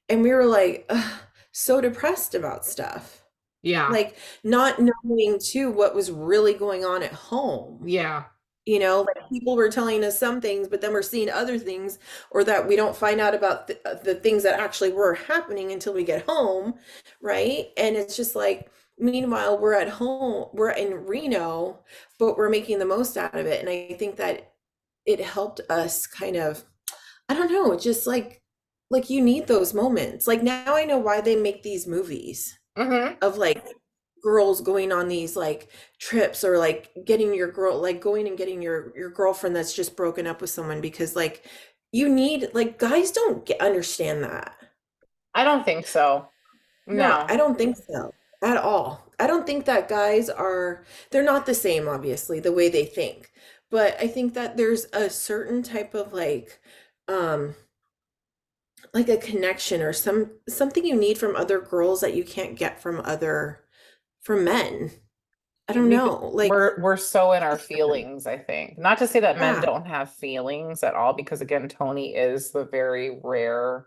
and we were like, ugh, so depressed about stuff. Yeah. Like not knowing too what was really going on at home. Yeah. Like people were telling us some things, but then we're seeing other things, or that we don't find out about the things that actually were happening until we get home, right? And it's just like, meanwhile, we're at home, we're in Reno, but we're making the most out of it. And I think that it helped us kind of, I don't know, just like you need those moments. Like now I know why they make these movies Hmm. of like girls going on these like trips, or like getting your girl, like going and getting your girlfriend that's just broken up with someone, because like you need, like guys don't understand that. I don't think so. No, No. I don't think so at all. I don't think that guys are, they're not the same, obviously, the way they think. But I think that there's a certain type of um like a connection or something you need from other girls that you can't get from men. I don't Because know. Like, we're so in our feelings, I think. Not to say that men yeah, don't have feelings at all, because again, Tony is the very rare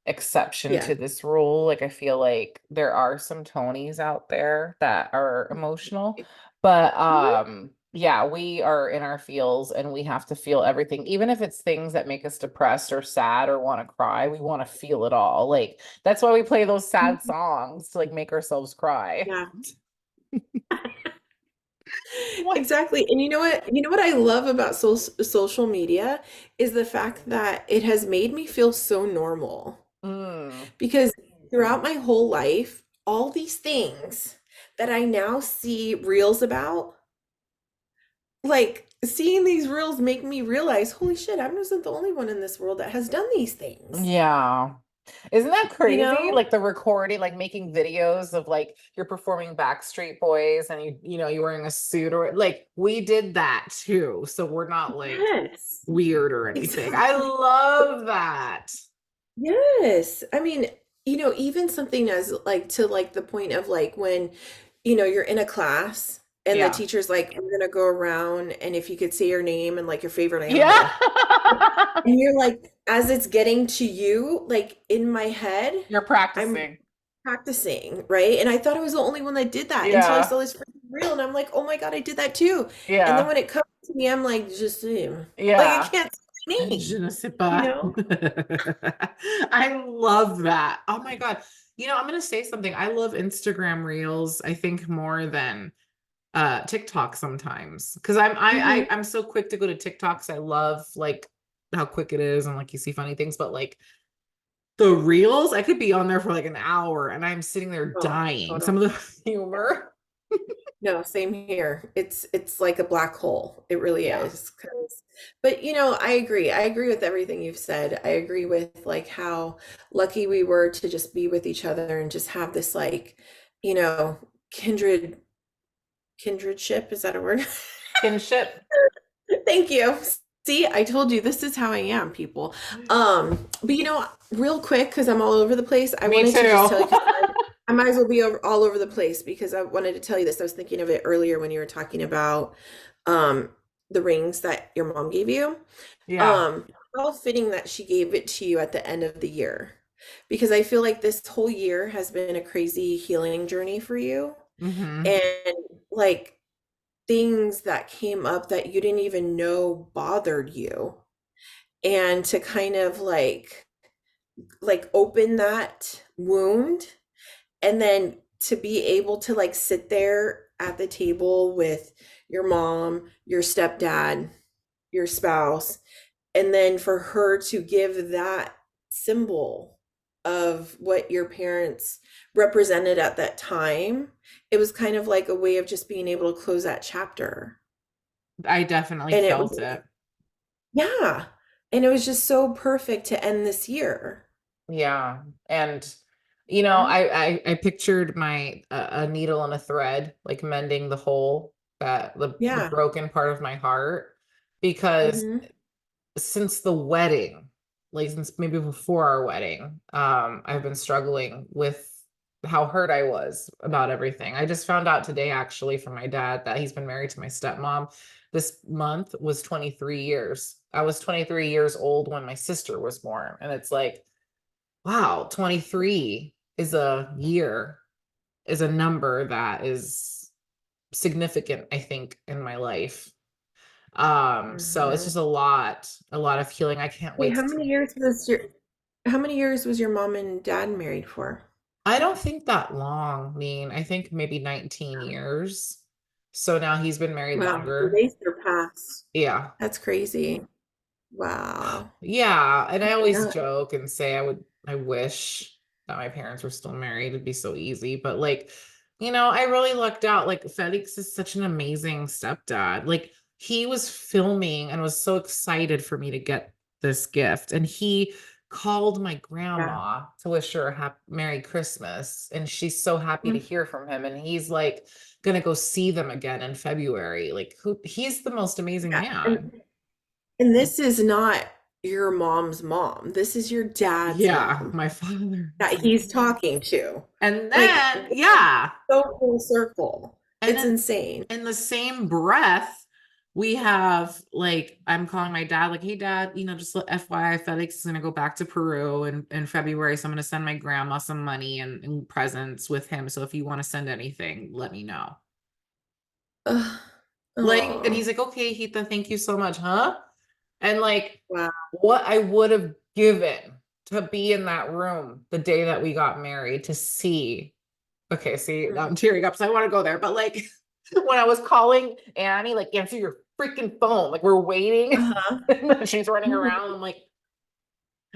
exception yeah. to this rule. Like I feel like there are some Tonys out there that are emotional, but Mhm. yeah, we are in our feels and we have to feel everything, even if it's things that make us depressed or sad or want to cry, we want to feel it all. Like that's why we play those sad Mhm. songs to like make ourselves cry. Yeah. What? Exactly. And you know what? You know what I love about social media is the fact that it has made me feel so normal. Mm. Because throughout my whole life, all these things that I now see reels about, like seeing these reels make me realize, holy shit, I wasn't the only one in this world that has done these things. Yeah. Isn't that You crazy? know? Like the recording, like making videos of like you're performing Backstreet Boys and you're wearing a suit, or like we did that too. So we're not like Yes. weird or anything. I Exactly. love that. Yes. I mean, even something as like to like the point of like when, you're in a class and the Yeah. teacher's like, we're gonna go around and if you could say your name and like your favorite Yeah. animal. And you're like, as it's getting to you, like in my head, You're I'm practicing. practicing, right? And I thought I was the only one that did that until I Yeah. saw this freaking reel and I'm like, oh my God, I did that too. And then Yeah. when it comes to me, I'm like, just like I Yeah. can't say my Je name, ne sais you pas. know? I love that. Oh my God. I'm gonna say something. I love Instagram Reels, I think, more than TikTok sometimes. Because Mhm. I'm so quick to go to TikToks. I love like how quick it is and like you see funny things, but like the reels, I could be on there for like an hour and I'm sitting there Oh, dying. Some totally. of the humor. No, same here. It's like a black hole. It really Yeah. is. But I agree. I agree with everything you've said. I agree with like how lucky we were to just be with each other and just have this like, you know, kindred kindredship. Is that a word? Kinship. Thank you. See, I told you this is how I am, people. But real quick, because I'm all over the place, I Me wanted to just too. tell you, 'cause I might as well be all over the place because I wanted to tell you this. I was thinking of it earlier when you were talking about um the rings that your mom gave you. Yeah. Um, how fitting that she gave it to you at the end of the year. Because I feel like this whole year has been a crazy healing journey for you. Hmm. And like things that came up that you didn't even know bothered you, and to kind of like open that wound, and then to be able to like sit there at the table with your mom, your stepdad, your spouse, and then for her to give that symbol of what your parents represented at that time. It was kind of like a way of just being able to close that chapter. I definitely And it felt was, it. yeah. And it was just so perfect to end this year. Yeah. And Yeah. I I pictured my a needle and a thread, like mending the hole, that the Yeah. broken part of my heart, because Hmm. since the wedding, like since maybe before our wedding, I've been struggling with how hurt I was about everything. I just found out today, actually, from my dad that he's been married to my stepmom, this month was 23 years. I was 23 years old when my sister was born. And it's like, wow, 23 is a year, is a number that is significant, I think, in my life. So it's Hmm. just a lot of healing. I can't Wait, wait to see. how many years was your mom and dad married for? I don't think that long, I think maybe 19 years. So now he's been married Wow, so longer. they surpassed. Yeah. That's crazy. Wow. Yeah, and I always Yeah. joke and say I wish that my parents were still married. It'd be so easy. But like, I really lucked out. Like Felix is such an amazing stepdad. Like he was filming and was so excited for me to get this gift. And he called my Yeah. grandma to wish her a Merry Christmas. And she's so happy to Mm. hear from him. And he's like gonna go see them again in February. Like he's the most amazing Yeah. man. And this is not your mom's mom. This is your dad's Yeah, mom my father. that he's talking to. And Like, then, yeah. so full circle. And It's then insane. in the same breath, we have like, I'm calling my dad, like, hey, dad, just FYI, Felix is going to go back to Peru in February. So I'm going to send my grandma some money and presents with him. So if you want to send anything, let me know. Ugh. Like, and Oh, he's like, okay, Heatha, thank you so much, huh? And like, wow. what I would have given to be in that room the day that we got married to see. Okay, see, now I'm tearing up, so I want to go there. But like when I was calling Annie, like answer your freaking phone. Like we're waiting. Uh-huh. And then she's running Mhm. around. I'm like,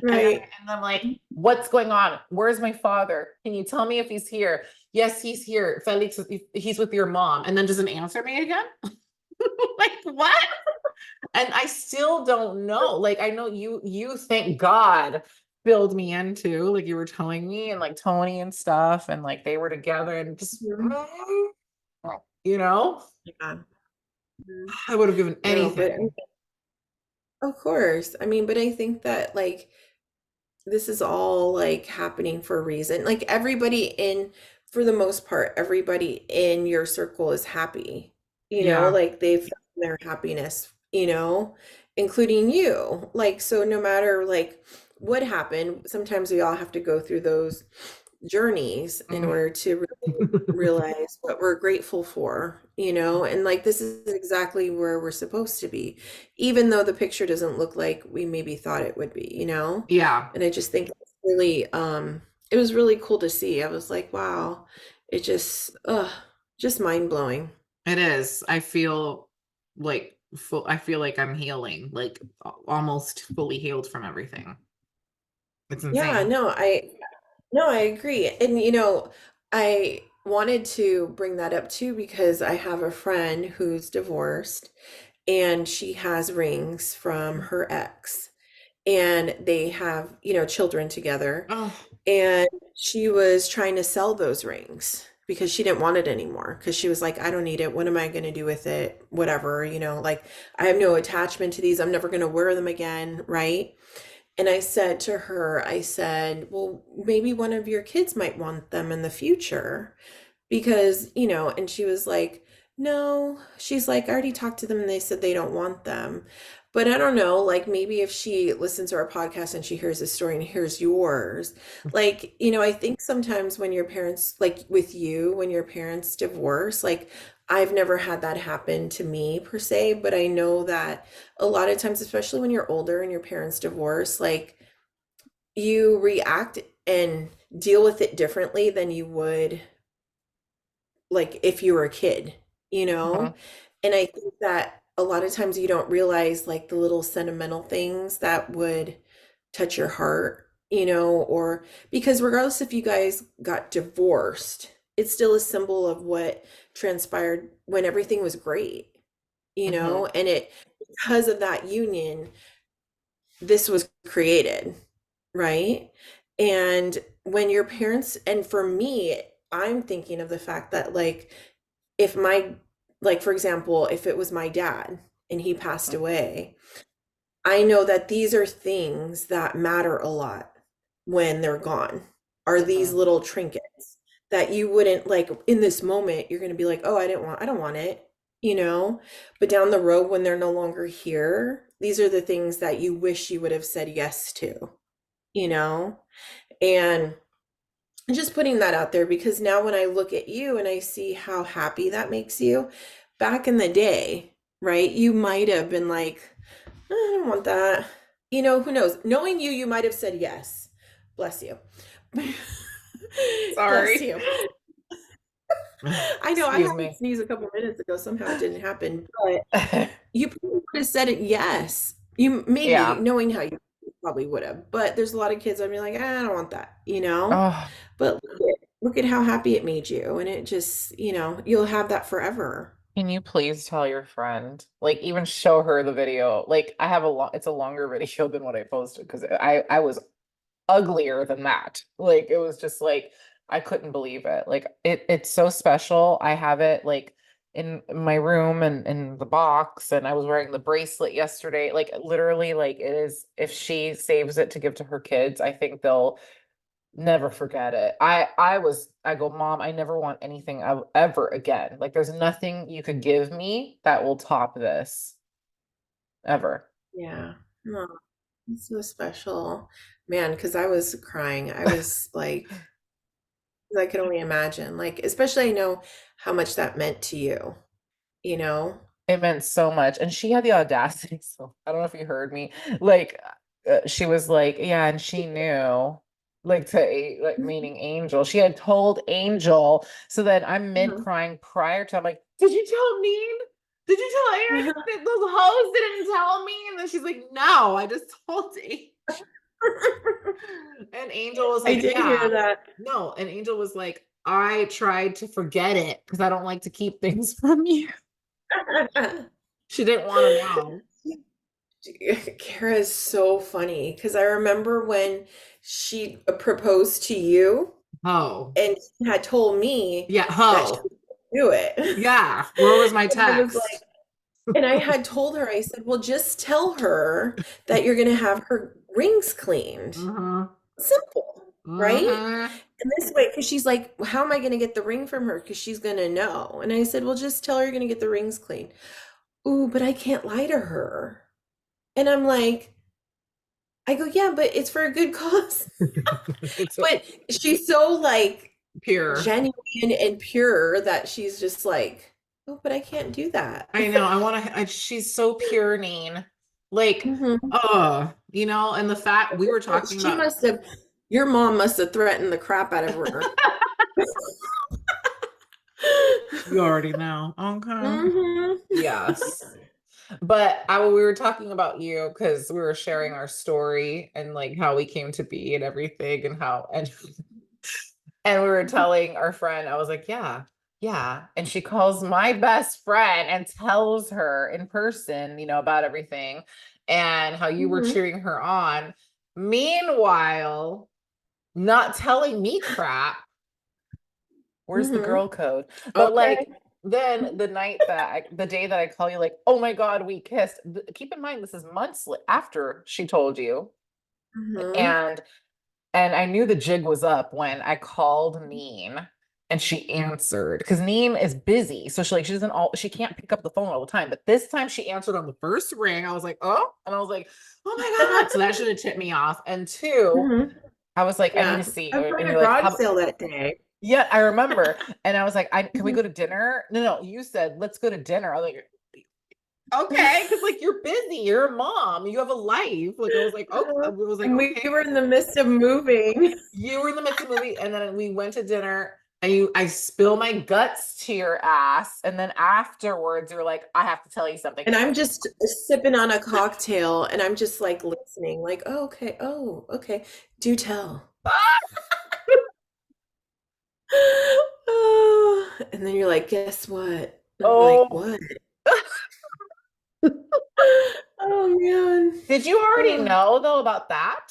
Right. and I'm like, what's going on? Where's my father? Can you tell me if he's here? Yes, he's here. Felix, he's with your mom. And then doesn't answer me again. Like what? And I still don't know. Like I know you thank God filled me into like you were telling me and like Tony and stuff and like they were together and just Mhm. you know, Yeah. Mhm. I would have given No, but anything. of course. I mean, but I think that like this is all like happening for a reason. Like everybody in, for the most part, everybody in your circle is happy. Yeah. Like they've found their happiness, including you. Like, so no matter like what happened, sometimes we all have to go through those journeys in Mm. order to really realize what we're grateful for, and like this is exactly where we're supposed to be, even though the picture doesn't look like we maybe thought it would be. Yeah, And I just think it's really, it was really cool to see. I was like, wow, it just mind blowing. it is. I feel like I feel like I'm healing, like almost fully healed from everything. It's Yeah, insane. no, I agree. And I wanted to bring that up too because I have a friend who's divorced and she has rings from her ex and they have, children together. Oh, And she was trying to sell those rings because she didn't want it anymore. Because she was like, I don't need it. What am I going to do with it? Whatever, like I have no attachment to these. I'm never going to wear them again. Right. And I said to her, I said, well, maybe one of your kids might want them in the future because, and she was like, no, she's like, I already talked to them and they said they don't want them. But I don't know, like maybe if she listens to our podcast and she hears this story and hears yours, like, I think sometimes when your parents, like with you, when your parents divorce, like I've never had that happen to me per se, but I know that a lot of times, especially when you're older and your parents divorce, like you react and deal with it differently than you would like if you were a kid, you know? mhm, And I think that a lot of times you don't realize like the little sentimental things that would touch your heart, or because regardless if you guys got divorced, it's still a symbol of what transpired when everything was great, mhm, and it because of that union, this was created, right? And when your parents, and for me, I'm thinking of the fact that like if my like for example if it was my dad and he passed away, I know that these are things that matter a lot when they're gone, are these mhm, little trinkets that you wouldn't like in this moment you're going to be like, oh, I don't want it, you know? But down the road when they're no longer here, these are the things that you wish you would have said yes to, you know? And just putting that out there because now when I look at you and I see how happy that makes you, back in the day, right? You might have been like, I don't want that. You know, who knows? Knowing you, you might have said yes. Bless you. Bless Sorry. you. I know I had Excuse to me. sneeze a couple minutes ago. Somehow it didn't happen, but you probably would have said it yes. You maybe Yeah. knowing how you probably would have, but there's a lot of kids I'd be like, I don't want that, you know? Oh, But look at how happy it made you. And it just, you'll have that forever. can you please tell your friend? Like even show her the video. Like I have a lot, it's a longer video than what I posted because I was uglier than that. Like it was just like I couldn't believe it. Like it's so special. I have it like in my room and in the box, and I was wearing the bracelet yesterday. Like literally, like it is, if she saves it to give to her kids, I think they'll never forget it. I go, Mom, I never want anything ever again. Like there's nothing you could give me that will top this ever. Yeah. Oh, it's so special. Man, because I was crying. I was like, I could only imagine. Like, especially I know how much that meant to you, you know? It meant so much. And she had the audacity. So I don't know if you heard me. Like, she was like, yeah, and she knew, like, like, meaning Angel. She had told Angel. So then I'm mid Mhm. crying prior to, I'm like, did you tell Neen? Did you tell Eric that those hoes didn't tell me? And then she's like, no, I just told Angel. And Angel was I like, did hear yeah, that. no. And Angel was like, I tried to forget it because I don't like to keep things from you. She didn't want to know. Kara is so funny because I remember when she proposed to you Oh, and she had told me yeah. that she Oh, would do it. yeah. Where was my And I was like, text? and I had told her, I said, well, just tell her that you're going to have her rings cleaned. Uh-huh. Simple, right? Uh-huh. And this way, because she's like, well, how am I going to get the ring from her? Because she's going to know. And I said, well, just tell her you're going to get the rings cleaned. Ooh, but I can't lie to her. And I'm like, I go, yeah, but it's for a good cause. It's But she's so like pure. genuine and pure that she's just like, oh, but I can't do that. I know. I want to. She's so pure, Neen. Like, Mhm. and the fact we were talking She about. must have, your mom must have threatened the crap out of her. You already know. Okay. Hmm. Yes. But we were talking about you because we were sharing our story and like how we came to be and everything and how and we were telling our friend, I was like, yeah, yeah. And she calls my best friend and tells her in person, about everything and how you were Hmm. cheering her on. Meanwhile, not telling me crap. Where's the Hmm. girl code? But Okay. like, then the day that I call you, like, oh my God, we kissed. Keep in mind, this is months after she told you. Hmm. And I knew the jig was up when I called Neen and she answered because Neen is busy. So she can't pick up the phone all the time. But this time she answered on the first ring. I was like, oh, and I was like, oh my God. So that should have tipped me off. And two, Hmm. I was like, I need Yeah. to see I you. was And at a you're like, garage how sale that day. yeah, I remember. And I was like, can we Mhm. go to dinner? No, no, you said let's go to dinner. I was like, okay, because like you're busy, you're a mom, you have a life. Like I was like, okay, I was like, And we okay. were in the midst of moving. You were in the midst of the movie, and then we went to dinner, and I spill my guts to your ass, and then afterwards you're like, I have to tell you something. And I'm just sipping on a cocktail and I'm just like listening, like, oh, okay, oh, okay, do tell. Oh, and then you're like, guess what? And I'm like, Oh, what? Oh man. did you already Oh. know though about that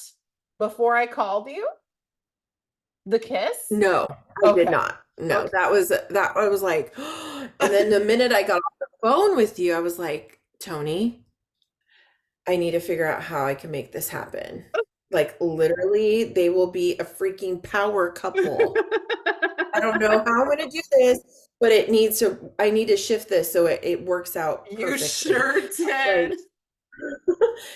before I called you? The kiss? No, I did Okay. not. No, Okay. that I was like, and then the minute I got off the phone with you, I was like, Tony, I need to figure out how I can make this happen. Like literally, they will be a freaking power couple. I don't know how I'm gonna do this, but it needs to, I need to shift this so it works out You perfectly. sure did. Like,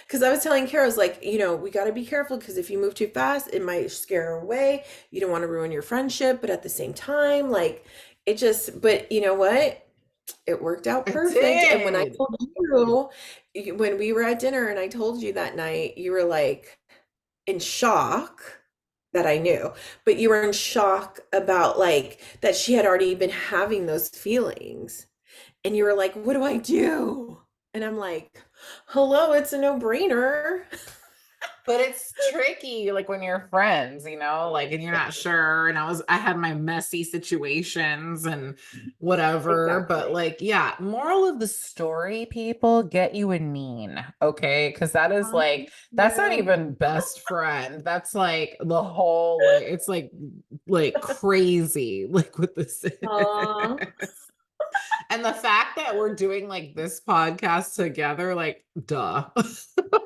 because I was telling Kara, I was like, we got to be careful because if you move too fast, it might scare her away. You don't want to ruin your friendship, but at the same time, like, it just, but you know what? It worked out I perfect. And when I did. told when we were at dinner and I told you that night, you were like in shock that I knew, but you were in shock about like that she had already been having those feelings. And you were like, what do I do? And I'm like, hello, it's a no-brainer. But it's tricky, like when you're friends, like, and you're not sure. And I had my messy situations and whatever. But Exactly. like, yeah, moral of the story, people, get you a Neen, okay? Because that is like, that's not Yeah. even best friend. That's like the whole, like, it's like crazy, like with this. Aw. And the fact that we're doing like this podcast together, like, duh.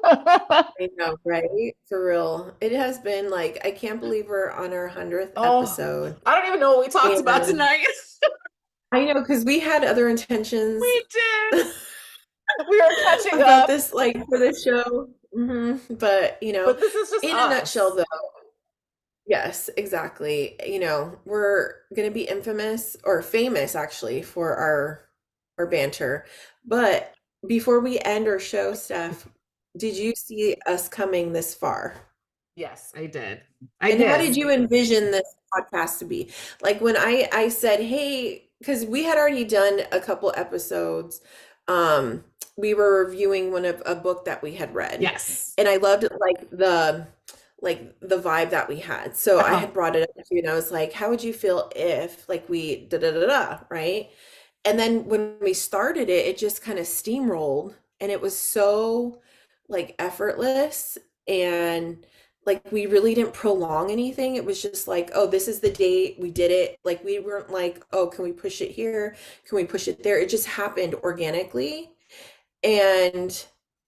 I know, right? For real. It has been like, I can't believe we're on our 100th Oh, episode. I don't even know what we talked about And tonight. I know because we had other intentions We did. We are catching about up, this, like for the show. But, but this is just in a nutshell, us. though, yes, exactly. We're gonna be infamous or famous actually for our banter. But before we end our show, Steph, did you see us coming this far? Yes, I did. I And how did. did you envision this podcast to be? Like when I said, "Hey," because we had already done a couple episodes. Um, we were reviewing one of a book that we had read, Yes. and I loved like the vibe that we had. So I Uh-huh. had brought it up to you, and I was like, "How would you feel if like we da da da da, right?" And then when we started it, it just kind of steamrolled, and it was so like effortless and like we really didn't prolong anything. It was just like, oh, this is the date, we did it. Like we weren't like, oh, can we push it here? Can we push it there? It just happened organically. And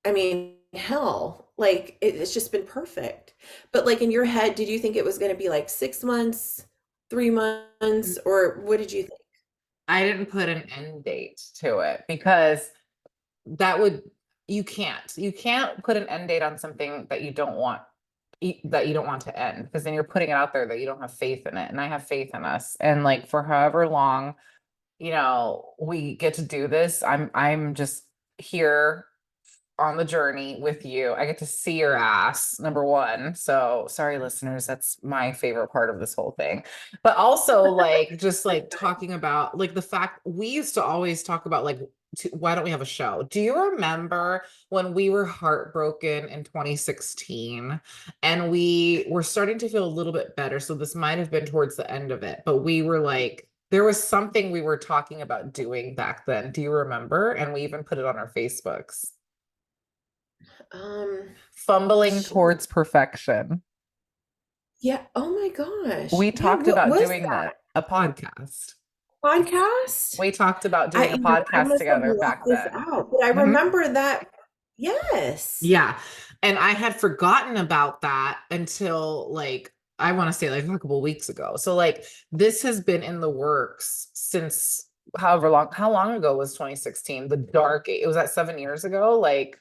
I mean, hell, like it's just been perfect. But like in your head, did you think it was going to be like 6 months, 3 months, or what did you think? I didn't put an end date to it because that would, you can't put an end date on something that you don't want, that you don't want to end, because then you're putting it out there that you don't have faith in it. And I have faith in us. And like for however long, we get to do this, I'm just here on the journey with you. I get to see your ass, number one. So sorry, listeners, that's my favorite part of this whole thing. But also, like, just like talking about like the fact we used to always talk about like, why don't we have a show? Do you remember when we were heartbroken in 2016 and we were starting to feel a little bit better? So this might have been towards the end of it, but we were like, there was something we were talking about doing back then. Do you remember? And we even put it on our Facebooks. Um, Fumbling shoot. towards perfection. Yeah. Oh my gosh. We Yeah. talked What about was doing that, a podcast. podcast? We talked about doing a I podcast must have together left back this then. out, but I Mhm. remember that. Yes. Yeah. And I had forgotten about that until like, I want to say like a couple weeks ago. So like this has been in the works since however long, how long ago was 2016? The dark, it was that 7 years ago. Like,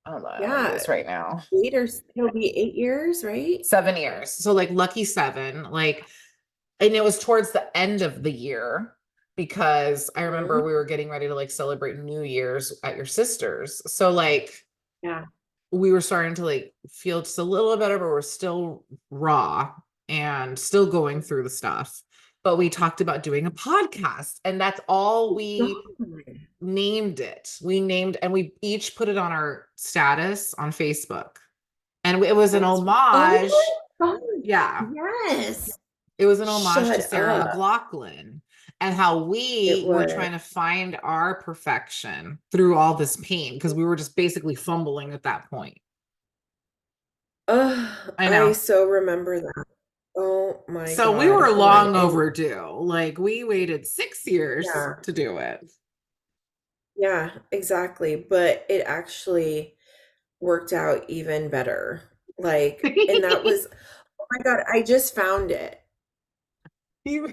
I don't know, I want to do Yeah. this right now. It'll be 8 years, right? 7 years. So like lucky seven, like, and it was towards the end of the year because I remember Mhm. we were getting ready to like celebrate New Year's at your sister's. So like Yeah. we were starting to like feel just a little better, but we're still raw and still going through the stuff. But we talked about doing a podcast, and that's all we God. named it. We named, and we each put it on our status on Facebook. And it was an That's oh homage. my God. Yeah. Yes. It was an homage to Shut Sarah up. McLachlan and how It we were was. trying to find our perfection through all this pain because we were just basically fumbling at that point. I I know. so remember that. Oh my So we God. were Hold on. long And overdue. Like we waited 6 years yeah, to do it. yeah, exactly. But it actually worked out even better. Like, and that was, oh my God, I just found it.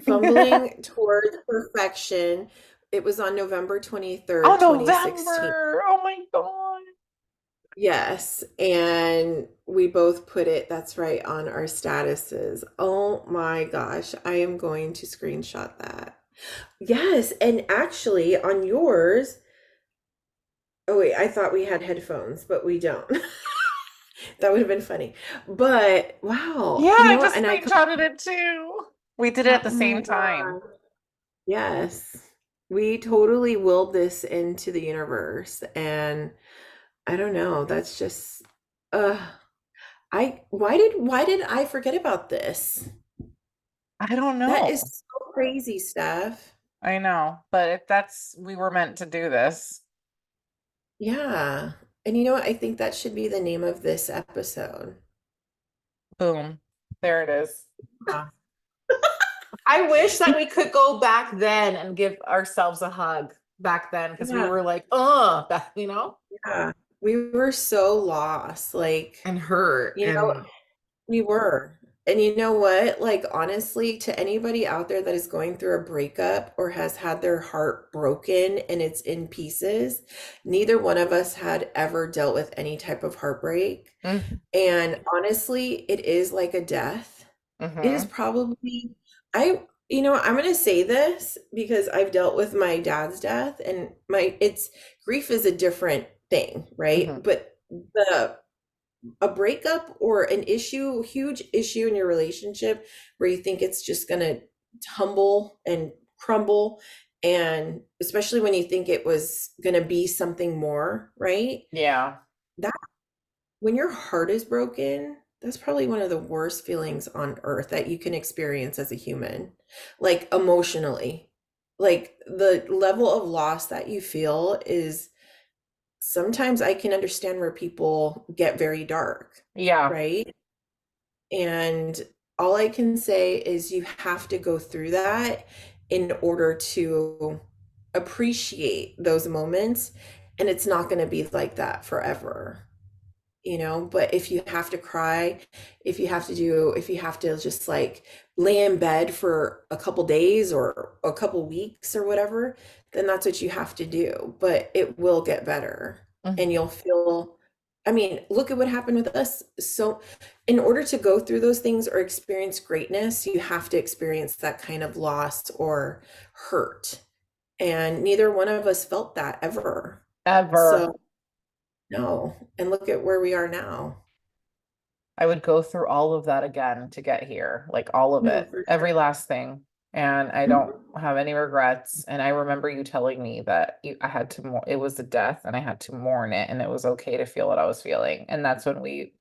Fumbling Towards Perfection. It was on November Oh, 23rd, 2016. November. Oh my God. Yes, and we both put it, that's right, on our statuses. Oh my gosh, I am going to screenshot that. Yes, and actually on yours, oh wait, I thought we had headphones, but we don't. That would have been funny. But Yeah, wow, you I know what? just And I screenshotted it too. We did it at the oh my same time. God. Yes. We totally willed this into the universe. And I don't know, that's just uh I why did I forget about this? I don't That know. is so crazy, Steph. I know, but if that's we were meant to do this. Yeah. And you know what? I think that should be the name of this episode. Boom. There it is. Uh, I wish that we could go back then and give ourselves a hug back then because we Yeah, were like, back, yeah. We were so lost. Like, and hurt. you know, And we were. And you know what? Like, honestly, to anybody out there that is going through a breakup or has had their heart broken and it's in pieces, neither one of us had ever dealt with any type of heartbreak. Mm, And honestly, it is like a death. It is mm-hmm. probably, I'm going to say this because I've dealt with my dad's death and it's grief is a different thing, right? Mm-hmm. But the a breakup or an issue, huge issue in your relationship where you think it's just going to tumble and crumble. And especially when you think it was going to be something more, right? Yeah. That when your heart is broken, that's probably one of the worst feelings on earth that you can experience as a human, like emotionally. Like the level of loss that you feel is sometimes I can understand where people get very dark, Yeah. right? And all I can say is you have to go through that in order to appreciate those moments. And it's not going to be like that forever, but if you have to cry, if you have to just like lay in bed for a couple days or a couple weeks or whatever, then that's what you have to do, but it will get better and Mhm. you'll feel, I mean, look at what happened with us. So in order to go through those things or experience greatness, you have to experience that kind of loss or hurt, and neither one of us felt that ever. Ever. So no, and look at where we are now. I would go through all of that again to get here, like all of No, it, for every sure. last thing. And I don't Mhm. have any regrets. And I remember you telling me that I had to it was a death and I had to mourn it and it was okay to feel what I was feeling. And that's when we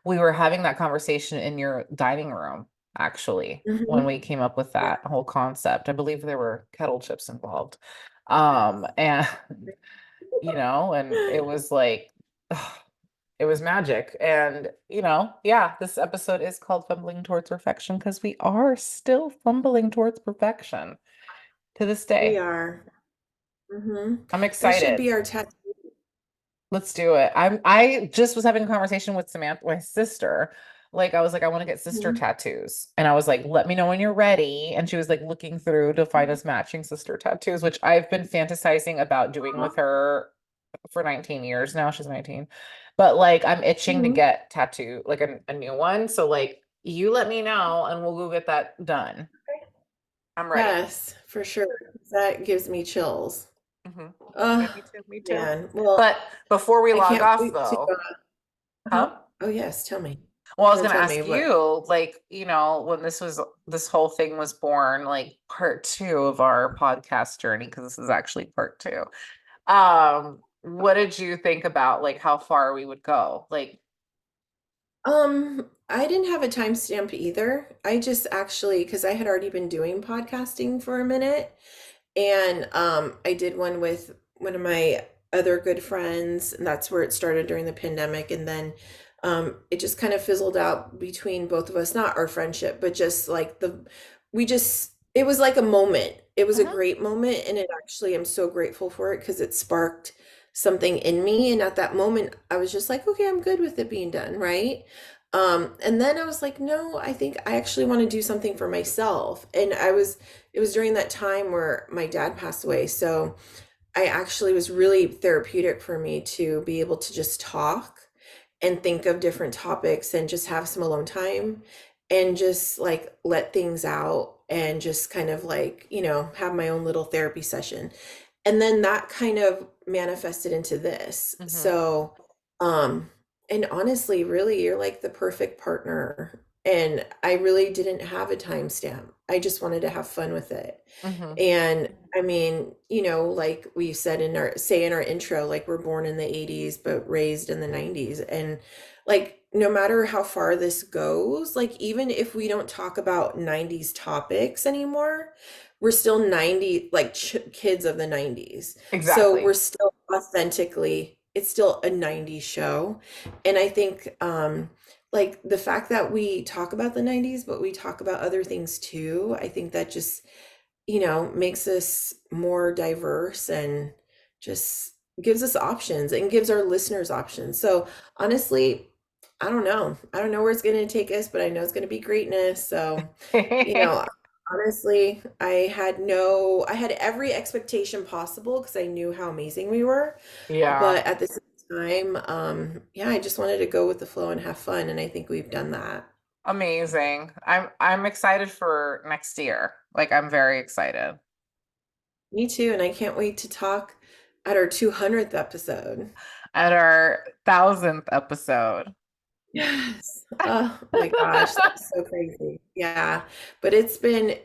were having that conversation in your dining room, actually, when we Mhm. came up with Yeah. that whole concept. I believe there were kettle chips involved. And and it was like it was magic. And, yeah, this episode is called Fumbling Towards Perfection because we are still fumbling towards perfection to this We day. are. I'm That should excited. be our tattoo. Let's do it. I just was having a conversation with Samantha, my sister. Like I was like, I want to get sister Mhm. tattoos. And I was like, let me know when you're ready. And she was like looking through to find us matching sister tattoos, which I've been fantasizing about doing with her for 19 years now. She's 19. But like I'm itching to Mhm. get tattoo, like a new one. So like you let me know and we'll go get that done. I'm ready. Yes, for sure. That gives me chills. Hmm. Yeah, Oh, me too. Me too. man. Well, But before we I log can't off wait to though, huh? huh? Oh, yes, tell me. Well, I was No, gonna tell me ask what. you, like, when this whole thing was born, like part two of our podcast journey, because this is actually part two. What did you think about like how far we would go? Like, I didn't have a timestamp either. I just actually, because I had already been doing podcasting for a minute, and I did one with one of my other good friends, and that's where it started during the pandemic. And then it just kind of fizzled out between both of us, not our friendship, but just like it was like a moment. It was a mhm. great moment, and it actually, I'm so grateful for it because it sparked something in me. And at that moment, I was just like, okay, I'm good with it being done, right? And then I was like, no, I think I actually want to do something for myself. And it was during that time where my dad passed away. So I actually was really therapeutic for me to be able to just talk and think of different topics and just have some alone time and just like let things out and just kind of like, have my own little therapy session. And then that kind of manifested into this. Mhm. So, um, and honestly, really, you're like the perfect partner. And I really didn't have a timestamp. I just wanted to have fun with it. Mhm. And I mean, like we said in our intro, like we're born in the 80s, but raised in the 90s. And like, no matter how far this goes, like, even if we don't talk about 90s topics anymore, we're still 90, like kids of the 90s. So we're Exactly. still authentically, it's still a 90s show. And I think, like the fact that we talk about the 90s, but we talk about other things too, I think that just makes us more diverse and just gives us options and gives our listeners options. So honestly, I don't know. I don't know where it's going to take us, but I know it's going to be greatness. So, you know, honestly, I had every expectation possible because I knew how amazing we were. Yeah. But at the same time, yeah, I just wanted to go with the flow and have fun. And I think we've done that. Amazing. I'm excited for next year. Like I'm very excited. Me too. And I can't wait to talk at our 200th episode. At our 1000th episode. Yes. Oh my gosh, that's so crazy. Yeah. But it's been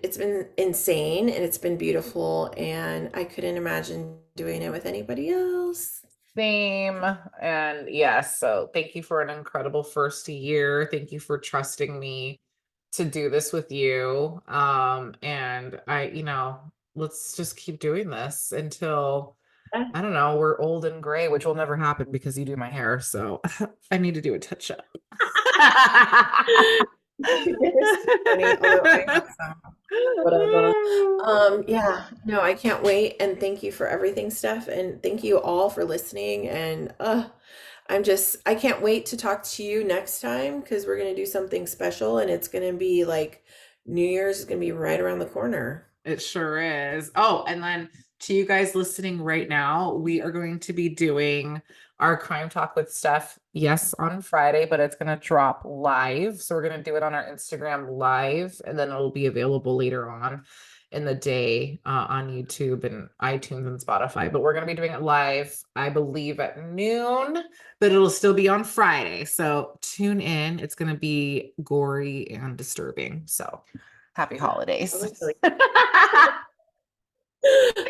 insane and it's been beautiful and I couldn't imagine doing it with anybody else. Same. And yes, so thank you for an incredible first year. Thank you for trusting me to do this with you. And let's just keep doing this until Yeah. I don't know, we're old and gray, which will never happen because you do my hair. So I need to do a touch up. You're so funny, although I have some, whatever. Yeah, no, I can't wait. And thank you for everything, Steph. And thank you all for listening. And I can't wait to talk to you next time because we're going to do something special and it's going to be like New Year's is going to be right around the corner. It sure is. Oh, and then to you guys listening right now, we are going to be doing Our crime talk with Steph, yes, on Friday, but it's going to drop live. So we're going to do it on our Instagram live, and then it'll be available later on in the day on YouTube and iTunes and Spotify. But we're going to be doing it live, I believe, at noon, but it'll still be on Friday. So tune in. It's going to be gory and disturbing. So happy Yeah, I holidays. was really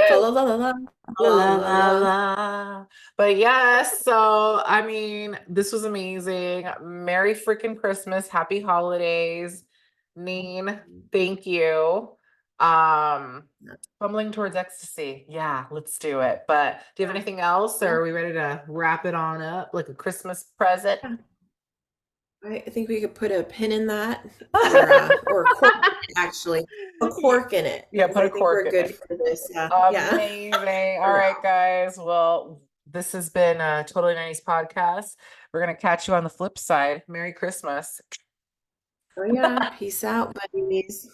fa la la la la La la la la la la. la. But yes, so I mean, this was amazing. Merry freaking Christmas. Happy holidays. Neen, thank you. Um, Fumbling towards ecstasy. Yeah, let's do it. But do you have anything else, or Yeah, are we ready to wrap it on up like a Christmas present? yeah. I think we could put a pin in that or a cork actually, a cork in it Yeah, because put I a think cork we're in good it. for this. Yeah, yeah. Amazing. All For right, now. guys. Well, this has been a Totally 90s podcast. We're going to catch you on the flip side. Merry Christmas. Oh yeah, peace out, buddies.